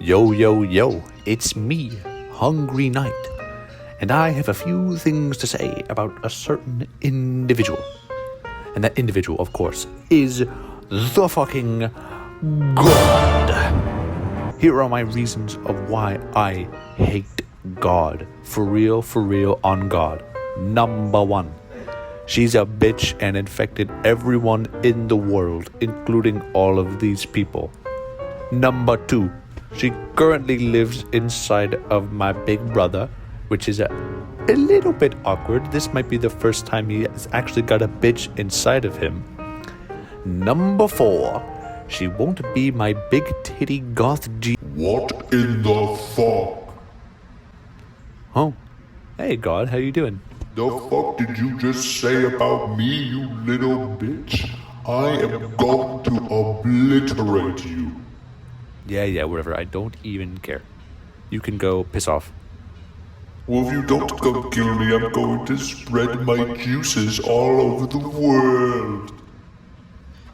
Yo, yo, yo, it's me, Hungry Knight, and I have a few things to say about a certain individual. And that individual, of course, is the fucking God. Here are my reasons of why I hate God. For real, on God. Number 1. She's a bitch and infected everyone in the world, including all of these people. Number 2. She currently lives inside of my big brother, which is a little bit awkward. This might be the first time he has actually got a bitch inside of him. Number 4. She won't be my big titty goth G. What in the fuck? Oh, hey God, how you doing? The fuck did you just say about me, you little bitch? I am going to obliterate you. Yeah, whatever. I don't even care. You can go piss off. Well, if you don't come kill me, I'm going to spread my juices all over the world.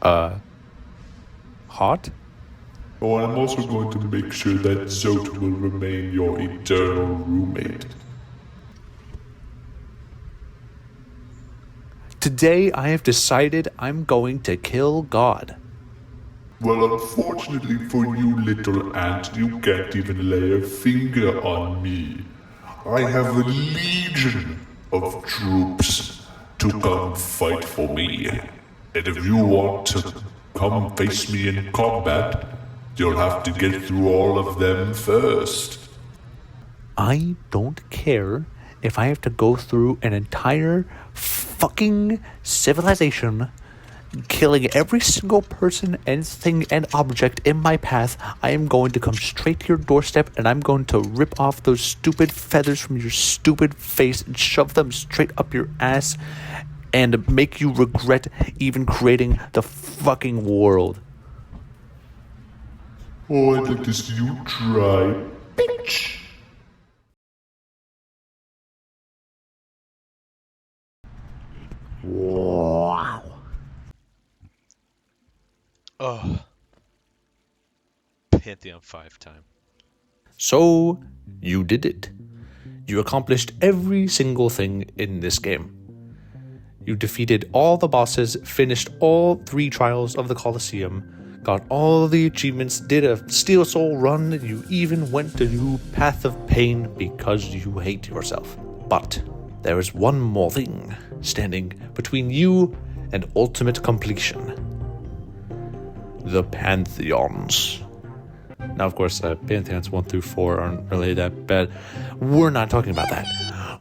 Hot? Oh, and I'm also going to make sure that Zote will remain your eternal roommate. Today I have decided I'm going to kill God. Well, unfortunately for you, little ant, you can't even lay a finger on me. I have a legion of troops to come fight for me. And if you want to come face me in combat, you'll have to get through all of them first. I don't care if I have to go through an entire fucking civilization, killing every single person and thing and object in my path. I am going to come straight to your doorstep and I'm going to rip off those stupid feathers from your stupid face and shove them straight up your ass and make you regret even creating the fucking world. Oh, I'd like to see you try, bitch. Wow. Oh. Pantheon 5 time. So, you did it. You accomplished every single thing in this game. You defeated all the bosses, finished all 3 trials of the Colosseum, got all the achievements, did a Steel Soul run, you even went to do Path of Pain because you hate yourself. But there is one more thing standing between you and ultimate completion. The Pantheons. Now, of course, Pantheons 1 through 4 aren't really that bad. We're not talking about that.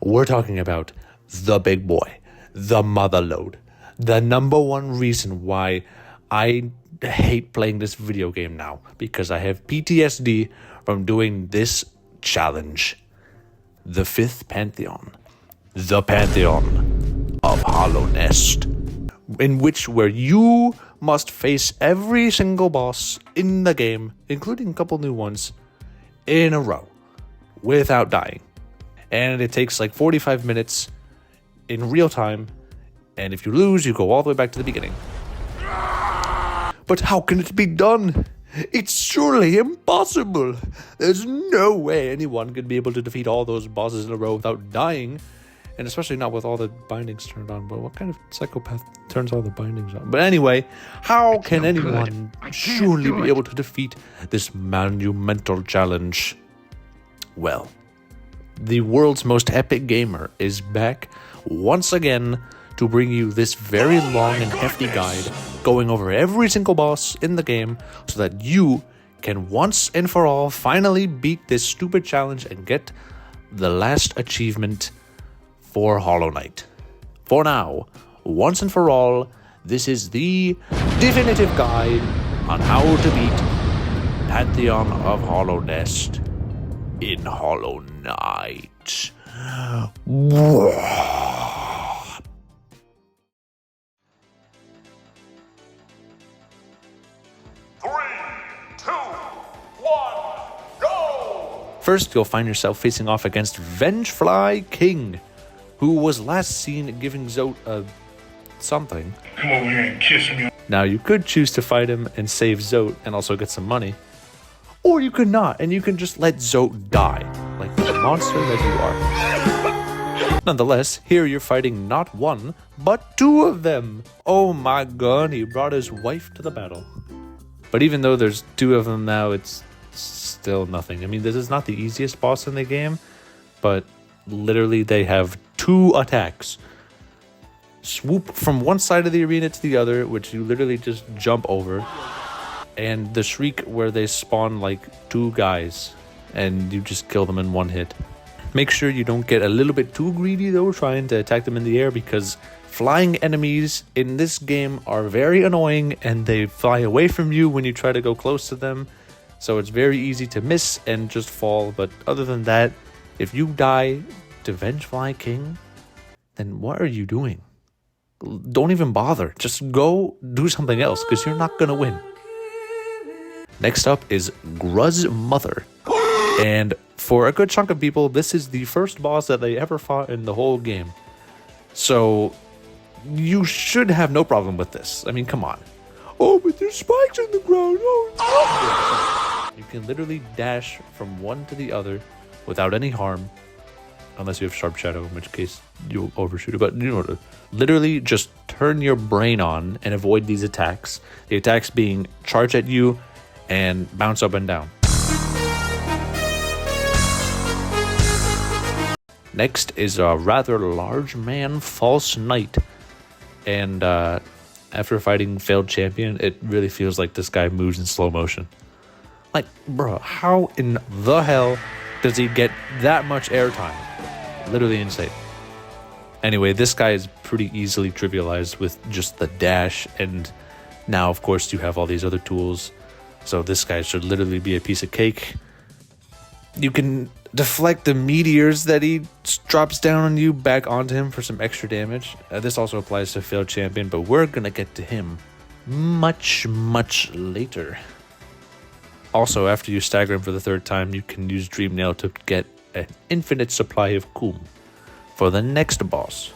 We're talking about the big boy, the mother load, the number 1 reason why I hate playing this video game now, because I have PTSD from doing this challenge. The 5th Pantheon. The Pantheon of Hollow Nest, in which where you must face every single boss in the game, including a couple new ones, in a row, without dying. And it takes like 45 minutes in real time, and if you lose, you go all the way back to the beginning. But how can it be done? It's surely impossible. There's no way anyone could be able to defeat all those bosses in a row without dying. And especially not with all the bindings turned on. But what kind of psychopath turns all the bindings on? But anyway, how can anyone surely be able to defeat this monumental challenge? Well, the world's most epic gamer is back once again to bring you this very long and hefty guide, going over every single boss in the game so that you can once and for all finally beat this stupid challenge and get the last achievement for Hollow Knight. For now, once and for all, this is the definitive guide on how to beat Pantheon of Hollow Nest in Hollow Knight. 3, 2, 1, go! First, you'll find yourself facing off against Vengefly King, who was last seen giving Zote something. Come over here and kiss me. Now, you could choose to fight him and save Zote and also get some money. Or you could not, and you can just let Zote die, like the monster that you are. Nonetheless, here you're fighting not one, but two of them. Oh my god, he brought his wife to the battle. But even though there's two of them now, it's still nothing. I mean, this is not the easiest boss in the game, but literally they have two attacks. Swoop from one side of the arena to the other, which you literally just jump over. And the Shriek, where they spawn like two guys, and you just kill them in one hit. Make sure you don't get a little bit too greedy though, trying to attack them in the air, because flying enemies in this game are very annoying, and they fly away from you when you try to go close to them. So it's very easy to miss and just fall. But other than that, if you die to Vengefly King, then what are you doing? Don't even bother. Just go do something else, because you're not going to win. Next up is Gruz Mother. And for a good chunk of people, this is the first boss that they ever fought in the whole game. So you should have no problem with this. I mean, come on. Oh, but there's spikes in the ground. Oh, no. You can literally dash from one to the other without any harm. Unless you have Sharp Shadow, in which case you'll overshoot it. But you know, literally just turn your brain on and avoid these attacks. The attacks being charge at you and bounce up and down. Next is a rather large man, Flase Knight. And after fighting Failed Champion, it really feels like this guy moves in slow motion. Like, bro, how in the hell does he get that much airtime? Literally insane. Anyway, this guy is pretty easily trivialized with just the dash, and now, of course, you have all these other tools. So this guy should literally be a piece of cake. You can deflect the meteors that he drops down on you back onto him for some extra damage. This also applies to Failed Champion, but we're gonna get to him much later. Also, after you stagger him for the third time, you can use Dream Nail to get an infinite supply of Coom for the next boss.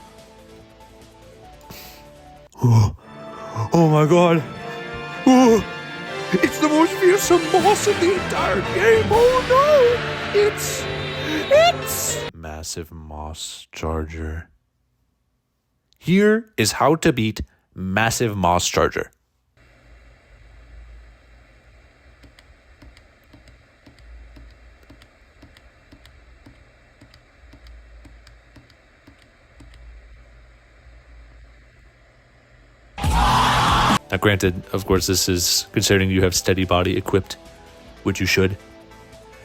Oh my god. It's the most fearsome boss in the entire game. Oh no! It's Massive Moss Charger. Here is how to beat Massive Moss Charger. Now granted, of course, this is considering you have Steady Body equipped, which you should.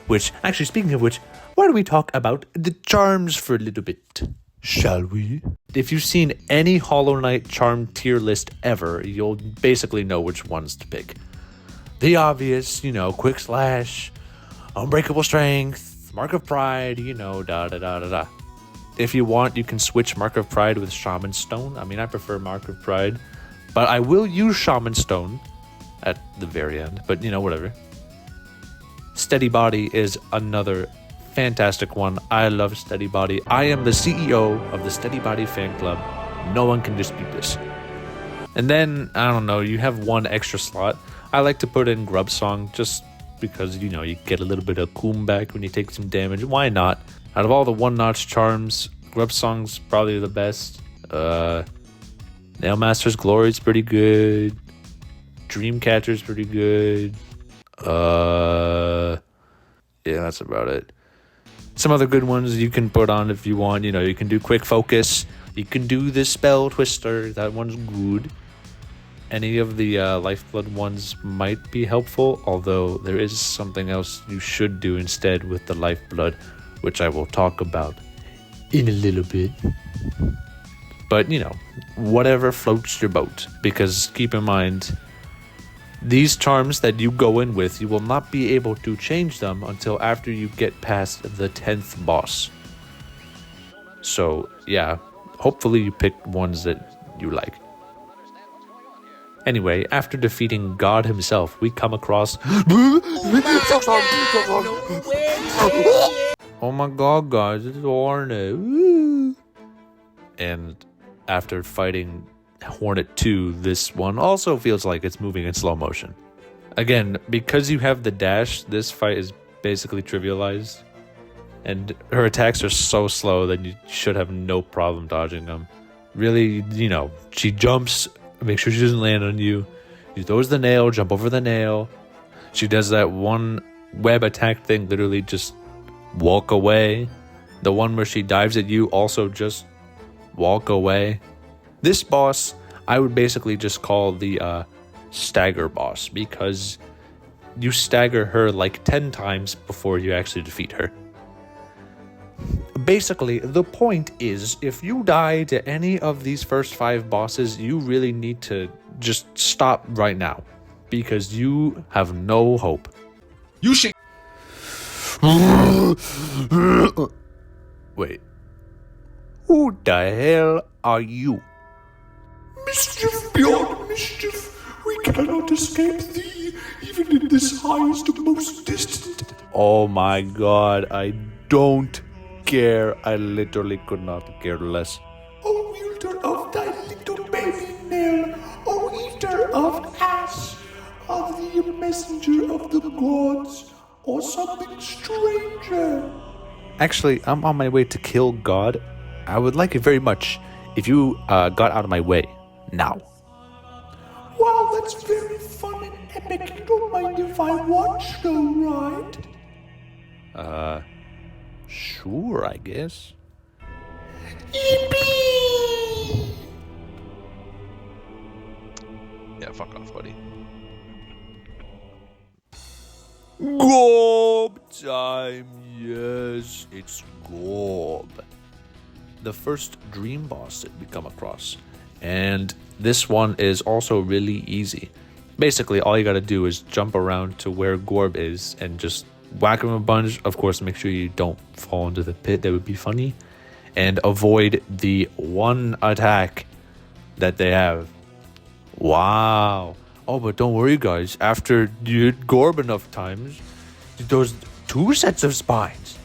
Which, actually, speaking of which, why don't we talk about the charms for a little bit, shall we? If you've seen any Hollow Knight charm tier list ever, you'll basically know which ones to pick. The obvious, you know, Quick Slash, Unbreakable Strength, Mark of Pride, you know, da-da-da-da-da. If you want, you can switch Mark of Pride with Shaman Stone. I mean, I prefer Mark of Pride, but I will use Shaman Stone at the very end, but you know, whatever. Steady Body is another fantastic one. I love Steady Body. I am the CEO of the Steady Body fan club. No one can dispute this. And then, I don't know, you have one extra slot. I like to put in Grub Song just because, you know, you get a little bit of Coom back when you take some damage. Why not? Out of all the one-notch charms, Grub Song's probably the best. Nailmaster's Glory is pretty good. Dreamcatcher's pretty good. Yeah, that's about it. Some other good ones you can put on if you want. You know, you can do Quick Focus. You can do the Spell Twister. That one's good. Any of the Lifeblood ones might be helpful, although there is something else you should do instead with the Lifeblood, which I will talk about in a little bit. But, you know, whatever floats your boat. Because keep in mind, these charms that you go in with, you will not be able to change them until after you get past the 10th boss. So, yeah, hopefully you pick ones that you like. Anyway, after defeating God himself, we come across... Oh my god, guys, it's Hornet. And after fighting Hornet 2, this one also feels like it's moving in slow motion. Again, because you have the dash, this fight is basically trivialized. And her attacks are so slow that you should have no problem dodging them. Really, you know, she jumps, make sure she doesn't land on you. She throws the nail, jump over the nail. She does that one web attack thing, literally just walk away. The one where she dives at you, also just walk away. This boss, I would basically just call the stagger boss, because you stagger her like 10 times before you actually defeat her. Basically, the point is, if you die to any of these first 5 bosses, you really need to just stop right now, because you have no hope. You should. Wait. Who the hell are you? Mischief beyond mischief, we cannot escape thee, even in this highest, most distant. Oh my god, I don't care. I literally could not care less. O wielder of thy little baby nail, O eater of ass, are thee a messenger of the gods, or something stranger? Actually, I'm on my way to kill God. I would like it very much if you got out of my way now. Wow, that's very fun and epic. You don't mind if I watch though, right? Sure, I guess. Yippee! Yeah, fuck off, buddy. Gorb time, yes, it's Gorb. The first dream boss that we come across. And this one is also really easy. Basically, all you gotta do is jump around to where Gorb is and just whack him a bunch. Of course, make sure you don't fall into the pit, that would be funny. And avoid the one attack that they have. Wow. Oh, but don't worry, guys. After you hit Gorb enough times, those 2 sets of spines.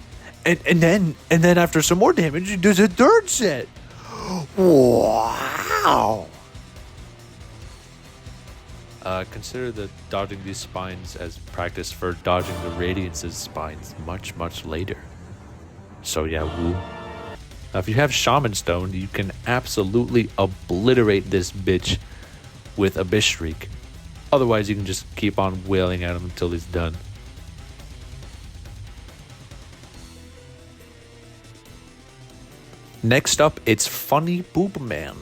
And then after some more damage, there's a 3rd set. Wow. Consider the dodging these spines as practice for dodging the Radiance's spines much, much later. So yeah, woo. Now, if you have Shaman Stone, you can absolutely obliterate this bitch with Abyss Shriek. Otherwise, you can just keep on wailing at him until he's done. Next up, it's Funny Poop Man.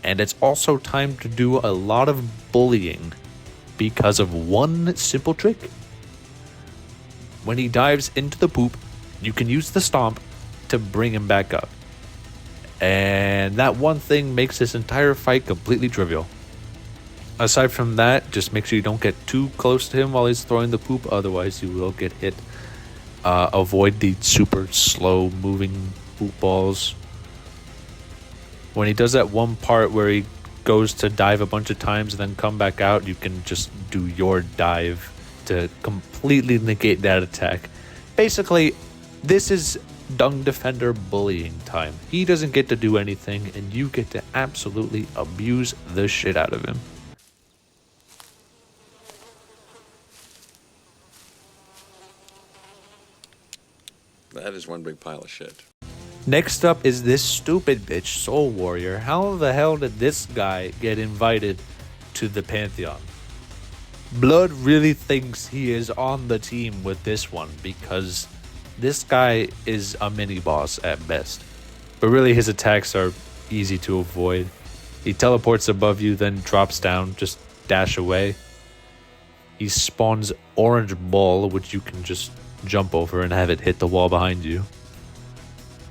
And it's also time to do a lot of bullying because of one simple trick. When he dives into the poop, you can use the stomp to bring him back up. And that one thing makes this entire fight completely trivial. Aside from that, just make sure you don't get too close to him while he's throwing the poop, otherwise you will get hit. Avoid the super slow moving poop balls. When he does that one part where he goes to dive a bunch of times and then come back out, you can just do your dive to completely negate that attack. Basically, this is Dung Defender bullying time. He doesn't get to do anything, and you get to absolutely abuse the shit out of him. That is one big pile of shit. Next up is this stupid bitch, Soul Warrior. How the hell did this guy get invited to the Pantheon? Blood really thinks he is on the team with this one, because this guy is a mini boss at best. But really his attacks are easy to avoid. He teleports above you, then drops down, just dash away. He spawns orange ball, which you can just jump over and have it hit the wall behind you.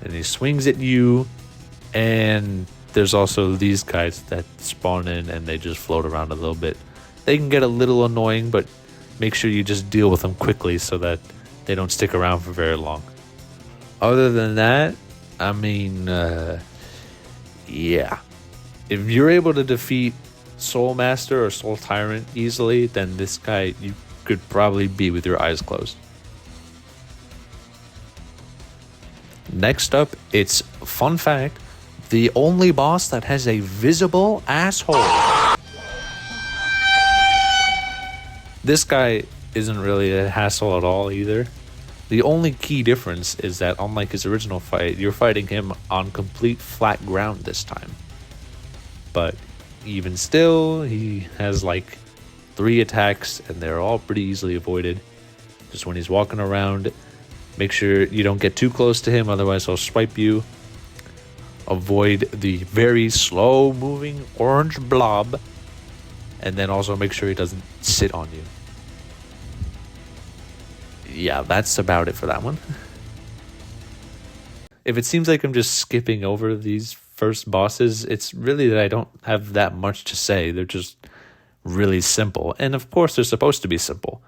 And he swings at you, and there's also these guys that spawn in and they just float around a little bit. They can get a little annoying, but make sure you just deal with them quickly so that they don't stick around for very long. Other than that, I mean, yeah. If you're able to defeat Soul Master or Soul Tyrant easily, then this guy you could probably beat with your eyes closed. Next up, it's, fun fact, the only boss that has a visible asshole. This guy isn't really a hassle at all either. The only key difference is that unlike his original fight, you're fighting him on complete flat ground this time. But even still, he has like 3 attacks and they're all pretty easily avoided. Just when he's walking around, make sure you don't get too close to him, otherwise he'll swipe you. Avoid the very slow moving orange blob, and then also make sure he doesn't sit on you. Yeah, that's about it for that one. If it seems like I'm just skipping over these first bosses, it's really that I don't have that much to say. They're just really simple. And of course, they're supposed to be simple.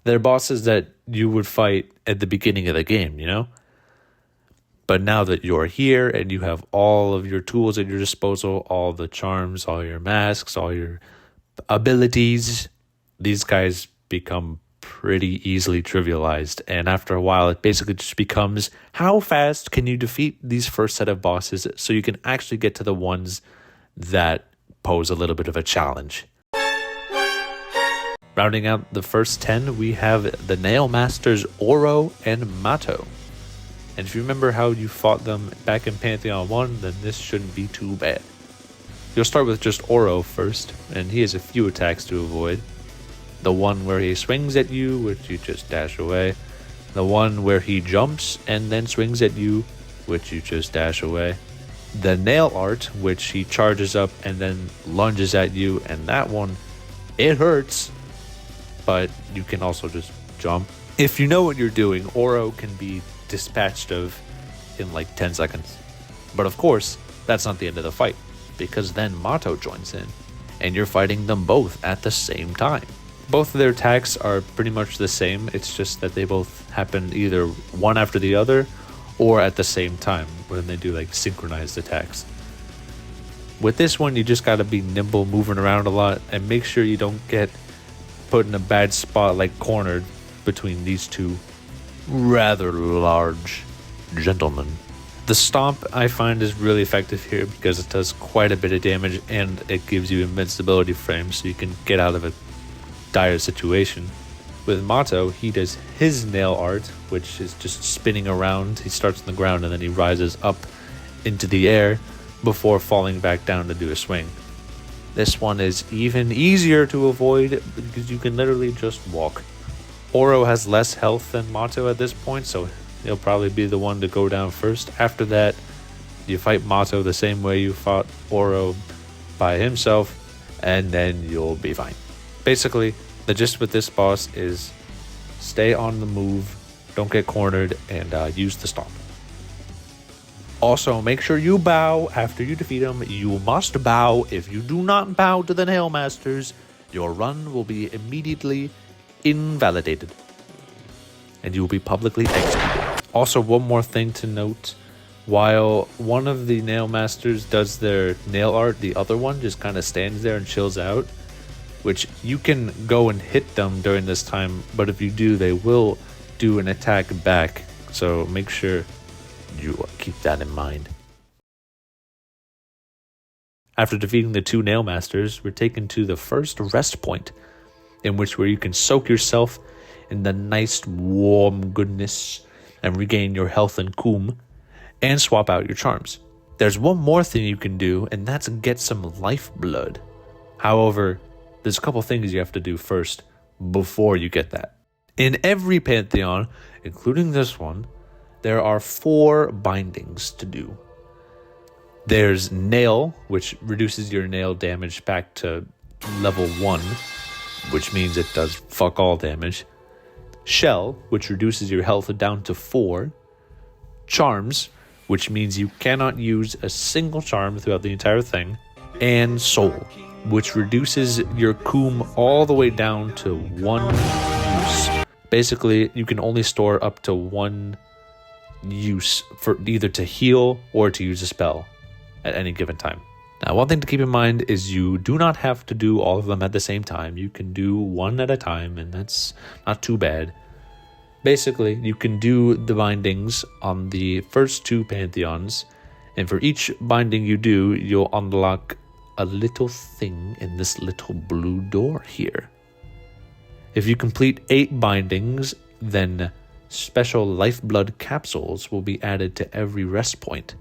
They're bosses that you would fight at the beginning of the game, you know? But now that you're here and you have all of your tools at your disposal, all the charms, all your masks, all your abilities, these guys become pretty easily trivialized. And after a while, it basically just becomes, how fast can you defeat these first set of bosses so you can actually get to the ones that pose a little bit of a challenge. Rounding out the first 10, we have the Nail Masters Oro and Mato. And if you remember how you fought them back in Pantheon 1, then this shouldn't be too bad. You'll start with just Oro first, and he has a few attacks to avoid. The one where he swings at you, which you just dash away. The one where he jumps and then swings at you, which you just dash away. The Nail Art, which he charges up and then lunges at you, and that one, it hurts, but you can also just jump. If you know what you're doing, Oro can be dispatched of in like 10 seconds. But of course, that's not the end of the fight, because then Mato joins in, and you're fighting them both at the same time. Both of their attacks are pretty much the same, it's just that they both happen either one after the other, or at the same time, when they do like synchronized attacks. With this one, you just gotta be nimble, moving around a lot, and make sure you don't get put in a bad spot, like cornered between these two rather large gentlemen. The Stomp I find is really effective here because it does quite a bit of damage and it gives you invincibility frames so you can get out of a dire situation. With Mato, he does his Nail Art, which is just spinning around. He starts on the ground and then he rises up into the air before falling back down to do a swing. This one is even easier to avoid because you can literally just walk. Oro has less health than Mato at this point, so he'll probably be the one to go down first. After that, you fight Mato the same way you fought Oro by himself, and then you'll be fine. Basically, the gist with this boss is stay on the move, don't get cornered, and use the Stomp. Also, make sure you bow after you defeat him. You must bow. If you do not bow to the Nail Masters, your run will be immediately invalidated, and you will be publicly executed. Also, one more thing to note. While one of the Nail Masters does their nail art, the other one just kind of stands there and chills out, which you can go and hit them during this time, but if you do, they will do an attack back, so make sure you keep that in mind. After defeating the 2 Nail Masters, we're taken to the first rest point, in which where you can soak yourself in the nice warm goodness and regain your health and coom, and swap out your charms. There's one more thing you can do, and that's get some Lifeblood. However, there's a couple things you have to do first before you get that. In every Pantheon, including this one, there are 4 bindings to do. There's Nail, which reduces your nail damage back to level 1, which means it does fuck all damage. Shell, which reduces your health down to 4. Charms, which means you cannot use a single charm throughout the entire thing. And Soul, which reduces your coom all the way down to 1 use. Basically, you can only store up to 1 use for either to heal or to use a spell at any given time. Now, one thing to keep in mind is you do not have to do all of them at the same time. You can do 1 at a time, and that's not too bad. Basically, you can do the bindings on the first 2 Pantheons, and for each binding you do, you'll unlock a little thing in this little blue door here. If you complete 8 bindings, then special Lifeblood capsules will be added to every rest point.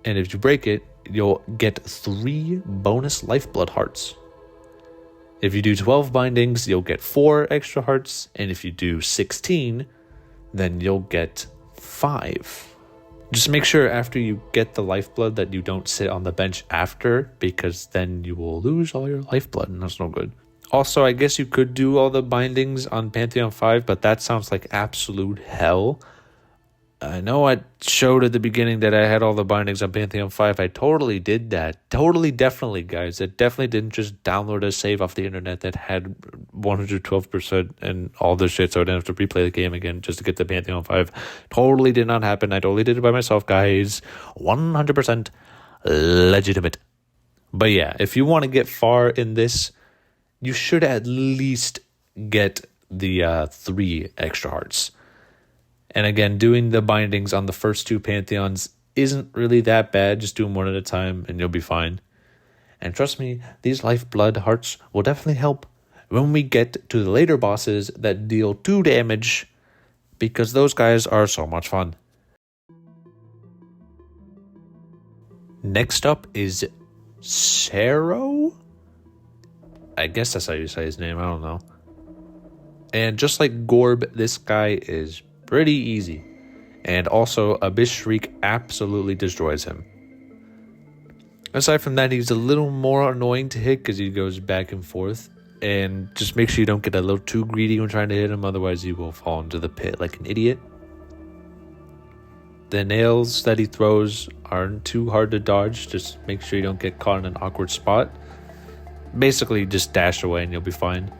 And if you break it, you'll get 3 bonus Lifeblood hearts. If you do 12 bindings, you'll get 4 extra hearts. And if you do 16, then you'll get 5. Just make sure after you get the Lifeblood that you don't sit on the bench after, because then you will lose all your Lifeblood, and that's no good. Also, I guess you could do all the bindings on Pantheon 5, but that sounds like absolute hell. I know I showed at the beginning that I had all the bindings on Pantheon 5. I totally did that. Totally, definitely, guys. I definitely didn't just download a save off the internet that had 112% and all this shit, so I didn't have to replay the game again just to get the Pantheon 5. Totally did not happen. I totally did it by myself, guys. 100% legitimate. But yeah, if you want to get far in this, you should at least get the 3 extra hearts. And again, doing the bindings on the first 2 Pantheons isn't really that bad. Just do them one at a time and you'll be fine. And trust me, these Lifeblood hearts will definitely help when we get to the later bosses that deal 2 damage, because those guys are so much fun. Next up is Xero? I guess that's how you say his name, I don't know. And just like Gorb, this guy is pretty easy. And also, Abyss Shriek absolutely destroys him. Aside from that, he's a little more annoying to hit because he goes back and forth. And just make sure you don't get a little too greedy when trying to hit him, otherwise you will fall into the pit like an idiot. The nails that he throws aren't too hard to dodge, just make sure you don't get caught in an awkward spot. Basically, just dash away and you'll be fine.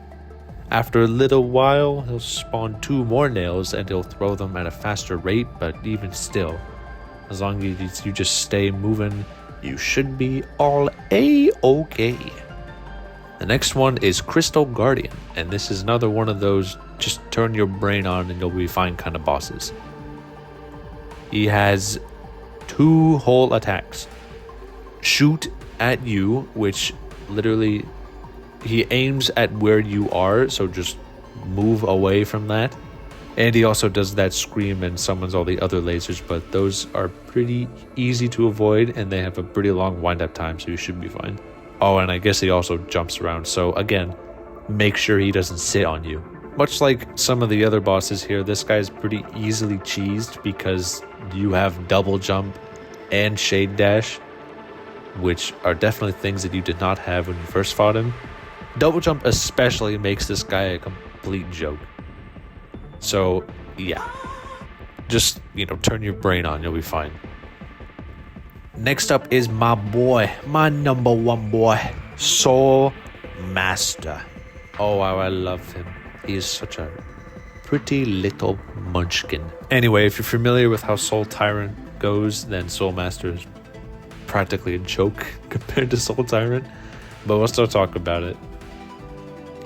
After a little while, he'll spawn 2 more nails and he'll throw them at a faster rate, but even still, as long as you just stay moving, you should be all A-okay. The next one is Crystal Guardian, and this is another one of those just turn your brain on and you'll be fine kind of bosses. He has 2 whole attacks. Shoot at you, which literally he aims at where you are, so just move away from that. And he also does that scream and summons all the other lasers, but those are pretty easy to avoid and they have a pretty long wind-up time, so you should be fine. Oh, and I guess he also jumps around, so again, make sure he doesn't sit on you. Much like some of the other bosses here, this guy's pretty easily cheesed because you have double jump and shade dash, which are definitely things that you did not have when you first fought him. Double jump especially makes this guy a complete joke. So, yeah. Just, turn your brain on, you'll be fine. Next up is my boy, my number 1 boy, Soul Master. Oh, wow, I love him. He is such a pretty little munchkin. Anyway, if you're familiar with how Soul Tyrant goes, then Soul Master is practically a joke compared to Soul Tyrant. But we'll still talk about it.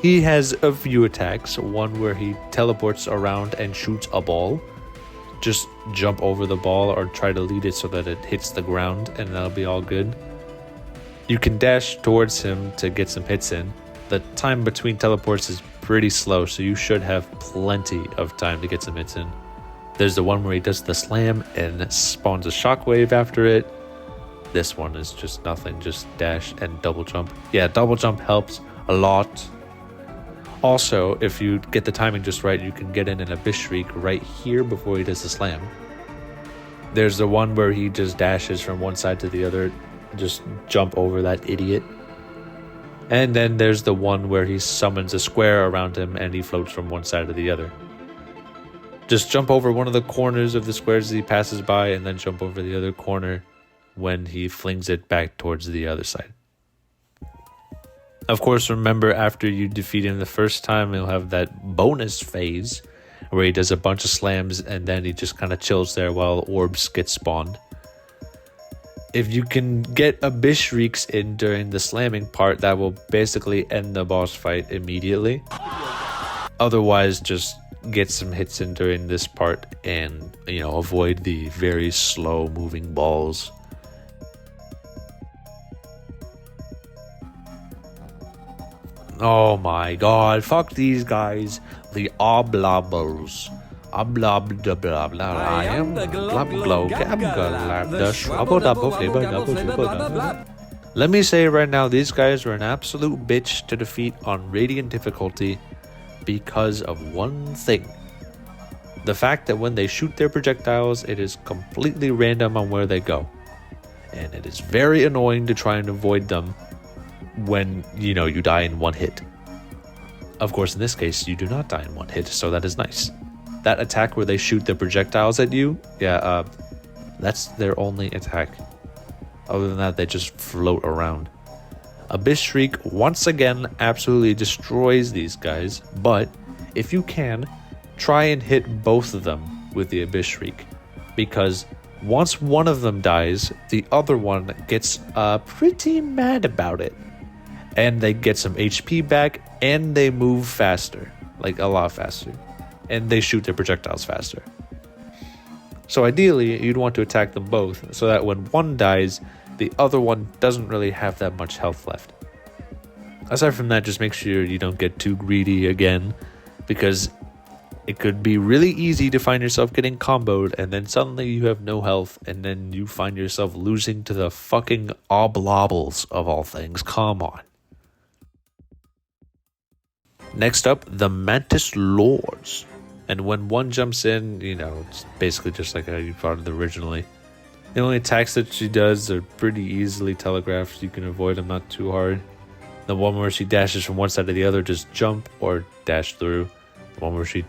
He has a few attacks, one where he teleports around and shoots a ball. Just jump over the ball or try to lead it so that it hits the ground and that'll be all good. You can dash towards him to get some hits in. The time between teleports is pretty slow, so you should have plenty of time to get some hits in. There's the one where he does the slam and spawns a shockwave after it. This one is just nothing, just dash and double jump. Yeah, double jump helps a lot. Also, if you get the timing just right, you can get in an Abyss Shriek right here before he does the slam. There's the one where he just dashes from one side to the other, just jump over that idiot. And then there's the one where he summons a square around him and he floats from one side to the other. Just jump over one of the corners of the squares as he passes by and then jump over the other corner when he flings it back towards the other side. Of course, remember, after you defeat him the first time, he'll have that bonus phase where he does a bunch of slams and then he just kind of chills there while orbs get spawned. If you can get Abyss Shrieks in during the slamming part, that will basically end the boss fight immediately. Otherwise, just get some hits in during this part and, avoid the very slow moving balls. Oh my god, fuck these guys. The oblobbles. I am the Globglogabgalabs. Let me say right now, these guys are an absolute bitch to defeat on Radiant difficulty because of one thing. The fact that when they shoot their projectiles, it is completely random on where they go. And it is very annoying to try and avoid them when, you know, you die in one hit. Of course, in this case, you do not die in one hit, so that is nice. That attack where they shoot their projectiles at you, yeah, that's their only attack. Other than that, they just float around. Abyss Shriek, once again, absolutely destroys these guys, but if you can, try and hit both of them with the Abyss Shriek, because once one of them dies, the other one gets pretty mad about it. And they get some HP back, and they move faster, like a lot faster. And they shoot their projectiles faster. So ideally, you'd want to attack them both, so that when one dies, the other one doesn't really have that much health left. Aside from that, just make sure you don't get too greedy again, because it could be really easy to find yourself getting comboed, and then suddenly you have no health, and then you find yourself losing to the fucking oblobbles of all things. Come on. Next up, the Mantis Lords. And when one jumps in, you know, it's basically just like how you fought it originally. The only attacks that she does are pretty easily telegraphed. You can avoid them not too hard. The one where she dashes from one side to the other, just jump or dash through. The one where she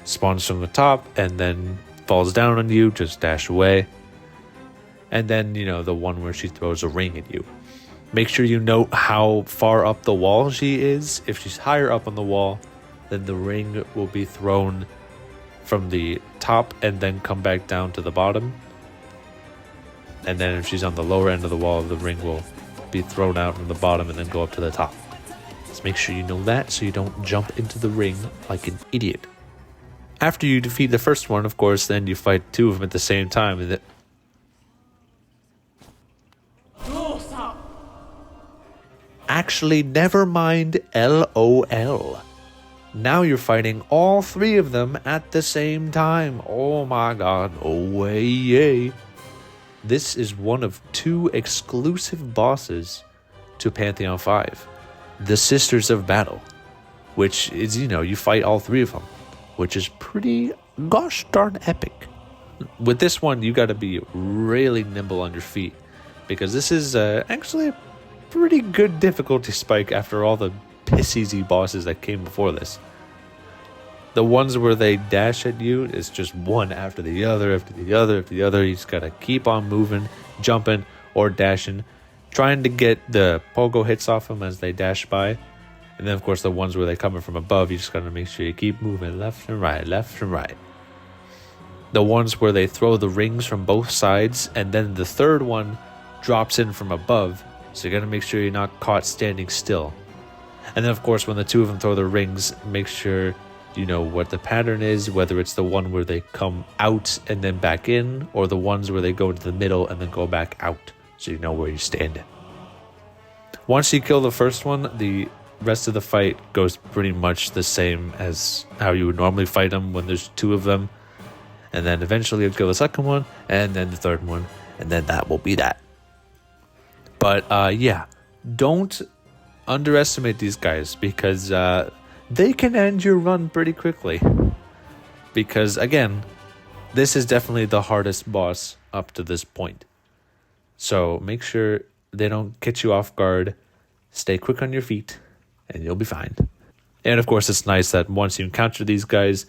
spawns from the top and then falls down on you, just dash away. And then, you know, the one where she throws a ring at you. Make sure you note how far up the wall she is. If she's higher up on the wall, then the ring will be thrown from the top and then come back down to the bottom. And then if she's on the lower end of the wall, the ring will be thrown out from the bottom and then go up to the top. Just make sure you know that so you don't jump into the ring like an idiot. After you defeat the first one, of course, then you fight two of them at the same time. And actually, never mind, LOL. Now you're fighting all three of them at the same time. Oh my god, oh way, yay. This is one of two exclusive bosses to Pantheon 5. The Sisters of Battle. Which is, you know, you fight all three of them. Which is pretty gosh darn epic. With this one, you gotta be really nimble on your feet. Because this is actually a pretty good difficulty spike after all the piss easy bosses that came before this. The ones where they dash at you is just one after the other, after the other, after the other. You just gotta keep on moving, jumping, or dashing, trying to get the pogo hits off them as they dash by. And then, of course, the ones where they're coming from above, you just gotta make sure you keep moving left and right, left and right. The ones where they throw the rings from both sides, and then the third one drops in from above, so you gotta make sure you're not caught standing still. And then, of course, when the two of them throw the rings, make sure you know what the pattern is, whether it's the one where they come out and then back in, or the ones where they go into the middle and then go back out, so you know where you're standing. Once you kill the first one, the rest of the fight goes pretty much the same as how you would normally fight them when there's two of them. And then eventually you'll kill the second one, and then the third one, and then that will be that. But yeah, don't underestimate these guys, because they can end your run pretty quickly. Because again, this is definitely the hardest boss up to this point. So make sure they don't catch you off guard. Stay quick on your feet, and you'll be fine. And of course, it's nice that once you encounter these guys,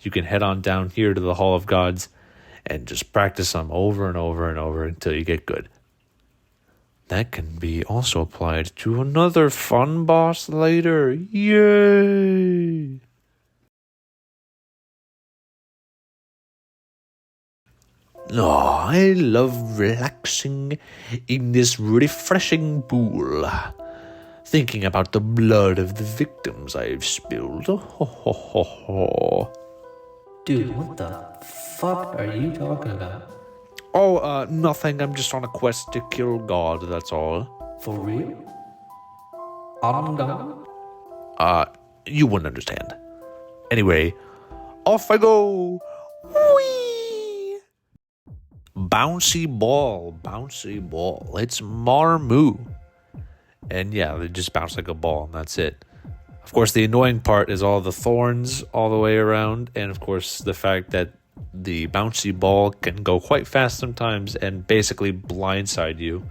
you can head on down here to the Hall of Gods and just practice them over and over and over until you get good. That can be also applied to another fun boss later. Yay! Oh, I love relaxing in this refreshing pool, thinking about the blood of the victims I've spilled. Dude, what the fuck are you talking about? Oh, nothing. I'm just on a quest to kill God, that's all. For real? On God? you wouldn't understand. Anyway, off I go. Whee! Bouncy ball. It's Marmu. And yeah, they just bounce like a ball, and that's it. Of course, the annoying part is all the thorns all the way around, and of course, the fact that the bouncy ball can go quite fast sometimes and basically blindside you.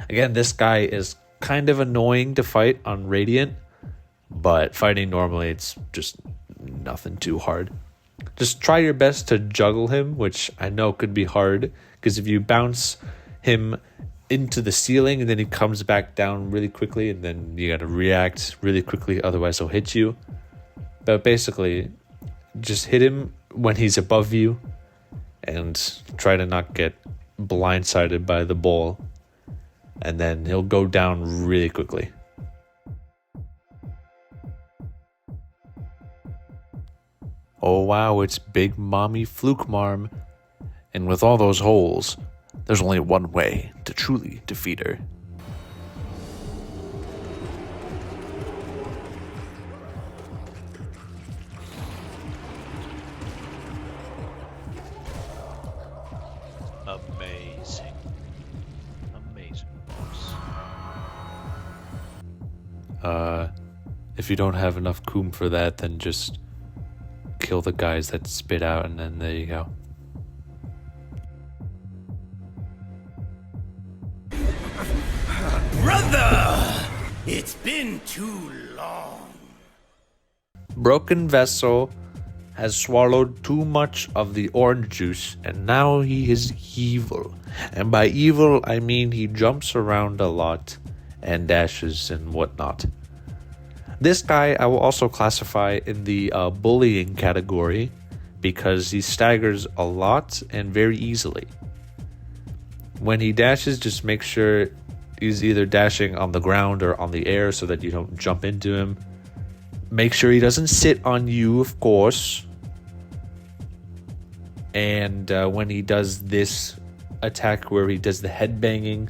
Again, this guy is kind of annoying to fight on Radiant, but fighting normally, it's just nothing too hard. Just try your best to juggle him, which I know could be hard, because if you bounce him into the ceiling and then he comes back down really quickly, and then you gotta react really quickly, otherwise he'll hit you. But basically, just hit him when he's above you and try to not get blindsided by the ball, and then he'll go down really quickly. Oh wow, it's Big Mommy Fluke Marm, and with all those holes, there's only one way to truly defeat her. Amazing boss. If you don't have enough coom for that, then just kill the guys that spit out, and then there you go. Brother! It's been too long. Broken Vessel has swallowed too much of the orange juice, and now he is evil. And by evil, I mean he jumps around a lot and dashes and whatnot. This guy I will also classify in the bullying category, because he staggers a lot and very easily. When he dashes, just make sure he's either dashing on the ground or on the air so that you don't jump into him. Make sure he doesn't sit on you, of course. And when he does this attack where he does the head banging,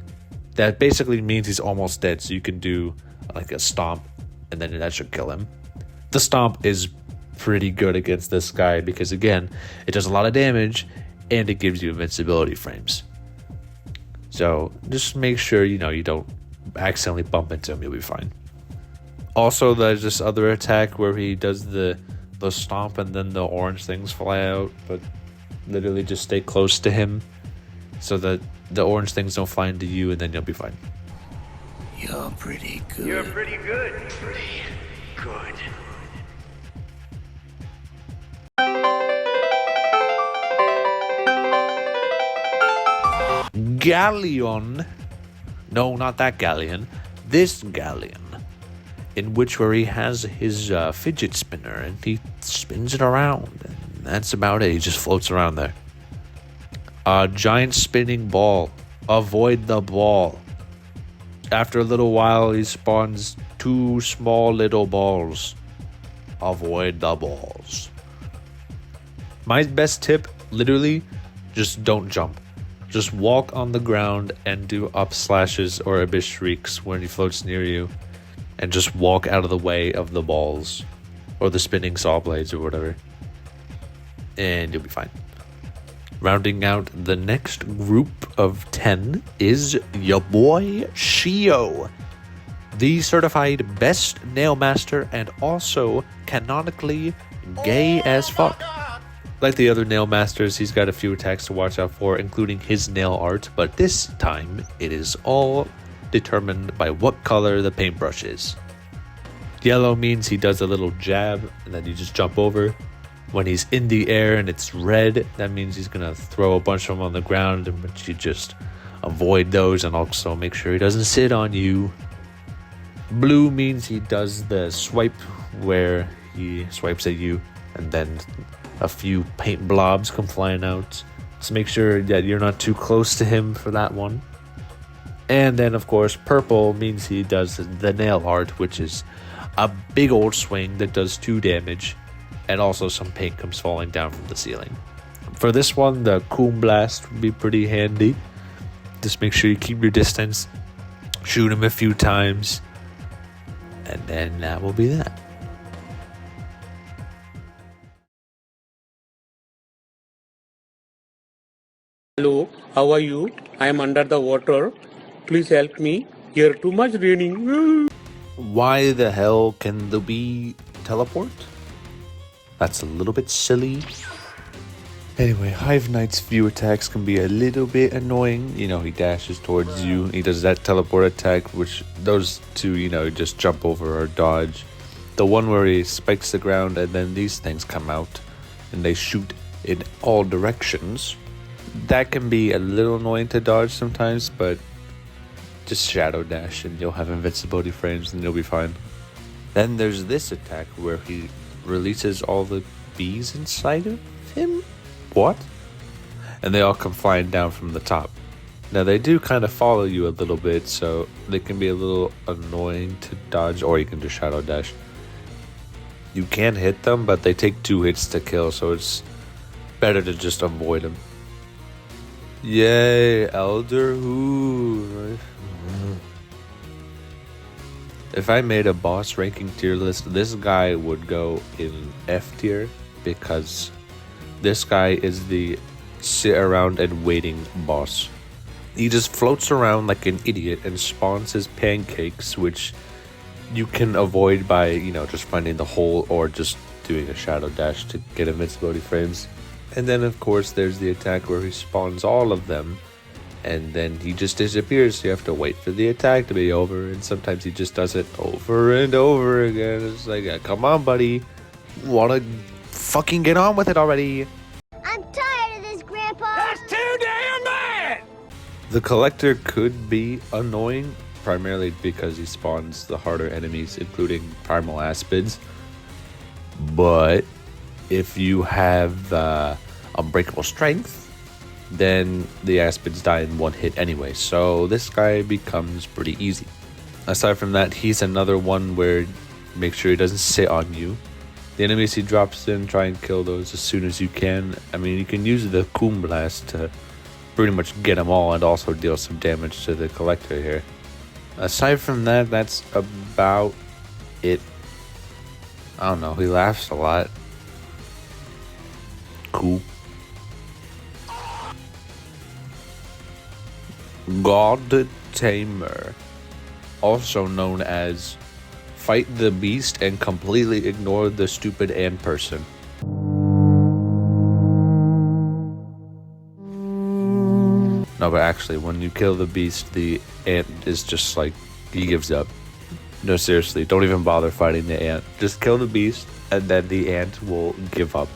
that basically means he's almost dead. So you can do like a stomp, and then that should kill him. The stomp is pretty good against this guy because, again, it does a lot of damage and it gives you invincibility frames. So just make sure, you don't accidentally bump into him. You'll be fine. Also, there's this other attack where he does the stomp and then the orange things fly out, but literally just stay close to him so that the orange things don't fly into you, and then you'll be fine. You're pretty good. You're pretty good. Pretty good. Galien. No, not that Galien. This Galien. In which where he has his fidget spinner and he spins it around. And that's about it. He just floats around there. A giant spinning ball. Avoid the ball. After a little while, he spawns 2 small little balls. Avoid the balls. My best tip, literally, just don't jump. Just walk on the ground and do up slashes or abyss shrieks when he floats near you. And just walk out of the way of the balls. Or the spinning saw blades or whatever. And you'll be fine. Rounding out the next group of 10 is your boy Sheo, the certified best nail master and also canonically gay as fuck. Like the other nail masters, he's got a few attacks to watch out for, including his nail art, but this time it is all determined by what color the paintbrush is. Yellow means he does a little jab and then you just jump over. When he's in the air and it's red, that means he's going to throw a bunch of them on the ground, and you just avoid those and also make sure he doesn't sit on you. Blue means he does the swipe where he swipes at you and then a few paint blobs come flying out. So make sure that you're not too close to him for that one. And then, of course, purple means he does the nail art, which is a big old swing that does 2 damage. And also some paint comes falling down from the ceiling. For this one, the Coom Blast would be pretty handy. Just make sure you keep your distance. Shoot him a few times. And then that will be that. Hello, how are you? I am under the water. Please help me. Here too much raining. Why the hell can the bee teleport? That's a little bit silly. Anyway, Hive Knight's few attacks can be a little bit annoying. You know, he dashes towards you. He does that teleport attack, which those two, you know, just jump over or dodge. The one where he spikes the ground and then these things come out and they shoot in all directions. That can be a little annoying to dodge sometimes, but just shadow dash and you'll have invincibility frames and you'll be fine. Then there's this attack where he releases all the bees inside of him. What? And they all come flying down from the top. Now they do kind of follow you a little bit, so they can be a little annoying to dodge, or you can just shadow dash. You can hit them, but they take 2 hits to kill, so it's better to just avoid them. Yay, Elder Who. If I made a boss ranking tier list, this guy would go in F tier because this guy is the sit around and waiting boss. He just floats around like an idiot and spawns his pancakes, which you can avoid by, you know, just finding the hole or just doing a shadow dash to get invincibility frames. And then of course there's the attack where he spawns all of them and then he just disappears, so you have to wait for the attack to be over, and sometimes he just does it over and over again. It's like, come on buddy, wanna fucking get on with it already. I'm tired of this, Grandpa. That's too damn bad! The Collector could be annoying, primarily because he spawns the harder enemies, including Primal Aspids. But if you have Unbreakable Strength, then the Aspids die in 1 hit anyway, so this guy becomes pretty easy. Aside from that, he's another one where make sure he doesn't sit on you. The enemies he drops in, try and kill those as soon as you can. I mean, you can use the Coom Blast to pretty much get them all and also deal some damage to the Collector here. Aside from that, that's about it. I don't know, he laughs a lot. Cool. God Tamer, also known as fight the beast and completely ignore the stupid ant person. No, but actually, when you kill the beast, the ant is just like, he gives up. No, seriously, don't even bother fighting the ant. Just kill the beast, and then the ant will give up.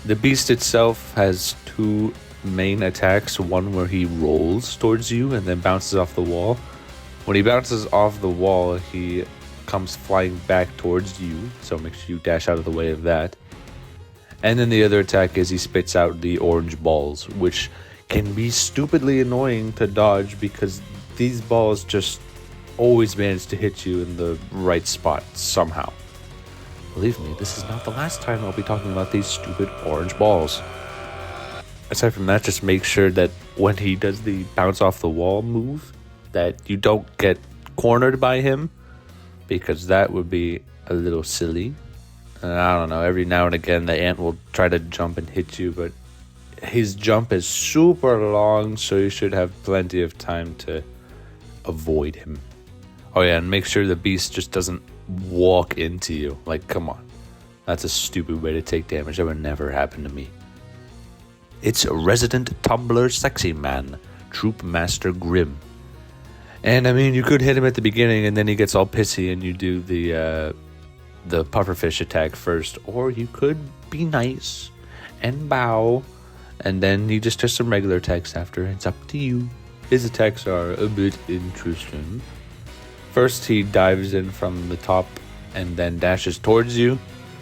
The beast itself has 2 main attacks, one where he rolls towards you and then bounces off the wall. When he bounces off the wall, he comes flying back towards you, so make sure you dash out of the way of that. And then the other attack is he spits out the orange balls, which can be stupidly annoying to dodge because these balls just always manage to hit you in the right spot somehow. Believe me, this is not the last time I'll be talking about these stupid orange balls. Aside from that, just make sure that when he does the bounce off the wall move, that you don't get cornered by him, because that would be a little silly. And I don't know, every now and again the ant will try to jump and hit you, but his jump is super long, so you should have plenty of time to avoid him. Oh yeah, and make sure the beast just doesn't walk into you. Like, come on. That's a stupid way to take damage. That would never happen to me. It's resident Tumblr Sexyman, Troop Master Grim. And I mean, you could hit him at the beginning and then he gets all pissy and you do the pufferfish attack first. Or you could be nice and bow and then he just does some regular attacks after. It's up to you. His attacks are a bit interesting. First, he dives in from the top and then dashes towards you.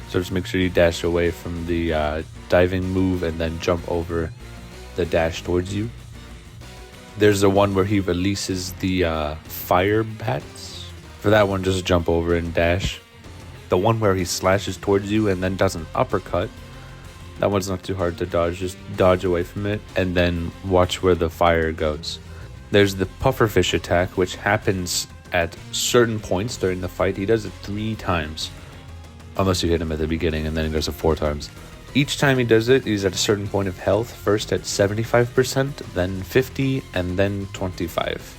So just make sure you dash away from the diving move and then jump over the dash towards you. There's the one where he releases the fire bats. For that one, just jump over and dash. The one where he slashes towards you and then does an uppercut. That one's not too hard to dodge. Just dodge away from it and then watch where the fire goes. There's the pufferfish attack, which happens at certain points during the fight. He does it 3 times. Unless you hit him at the beginning and then he does it 4 times. Each time he does it, he's at a certain point of health, first at 75%, then 50, and then 25.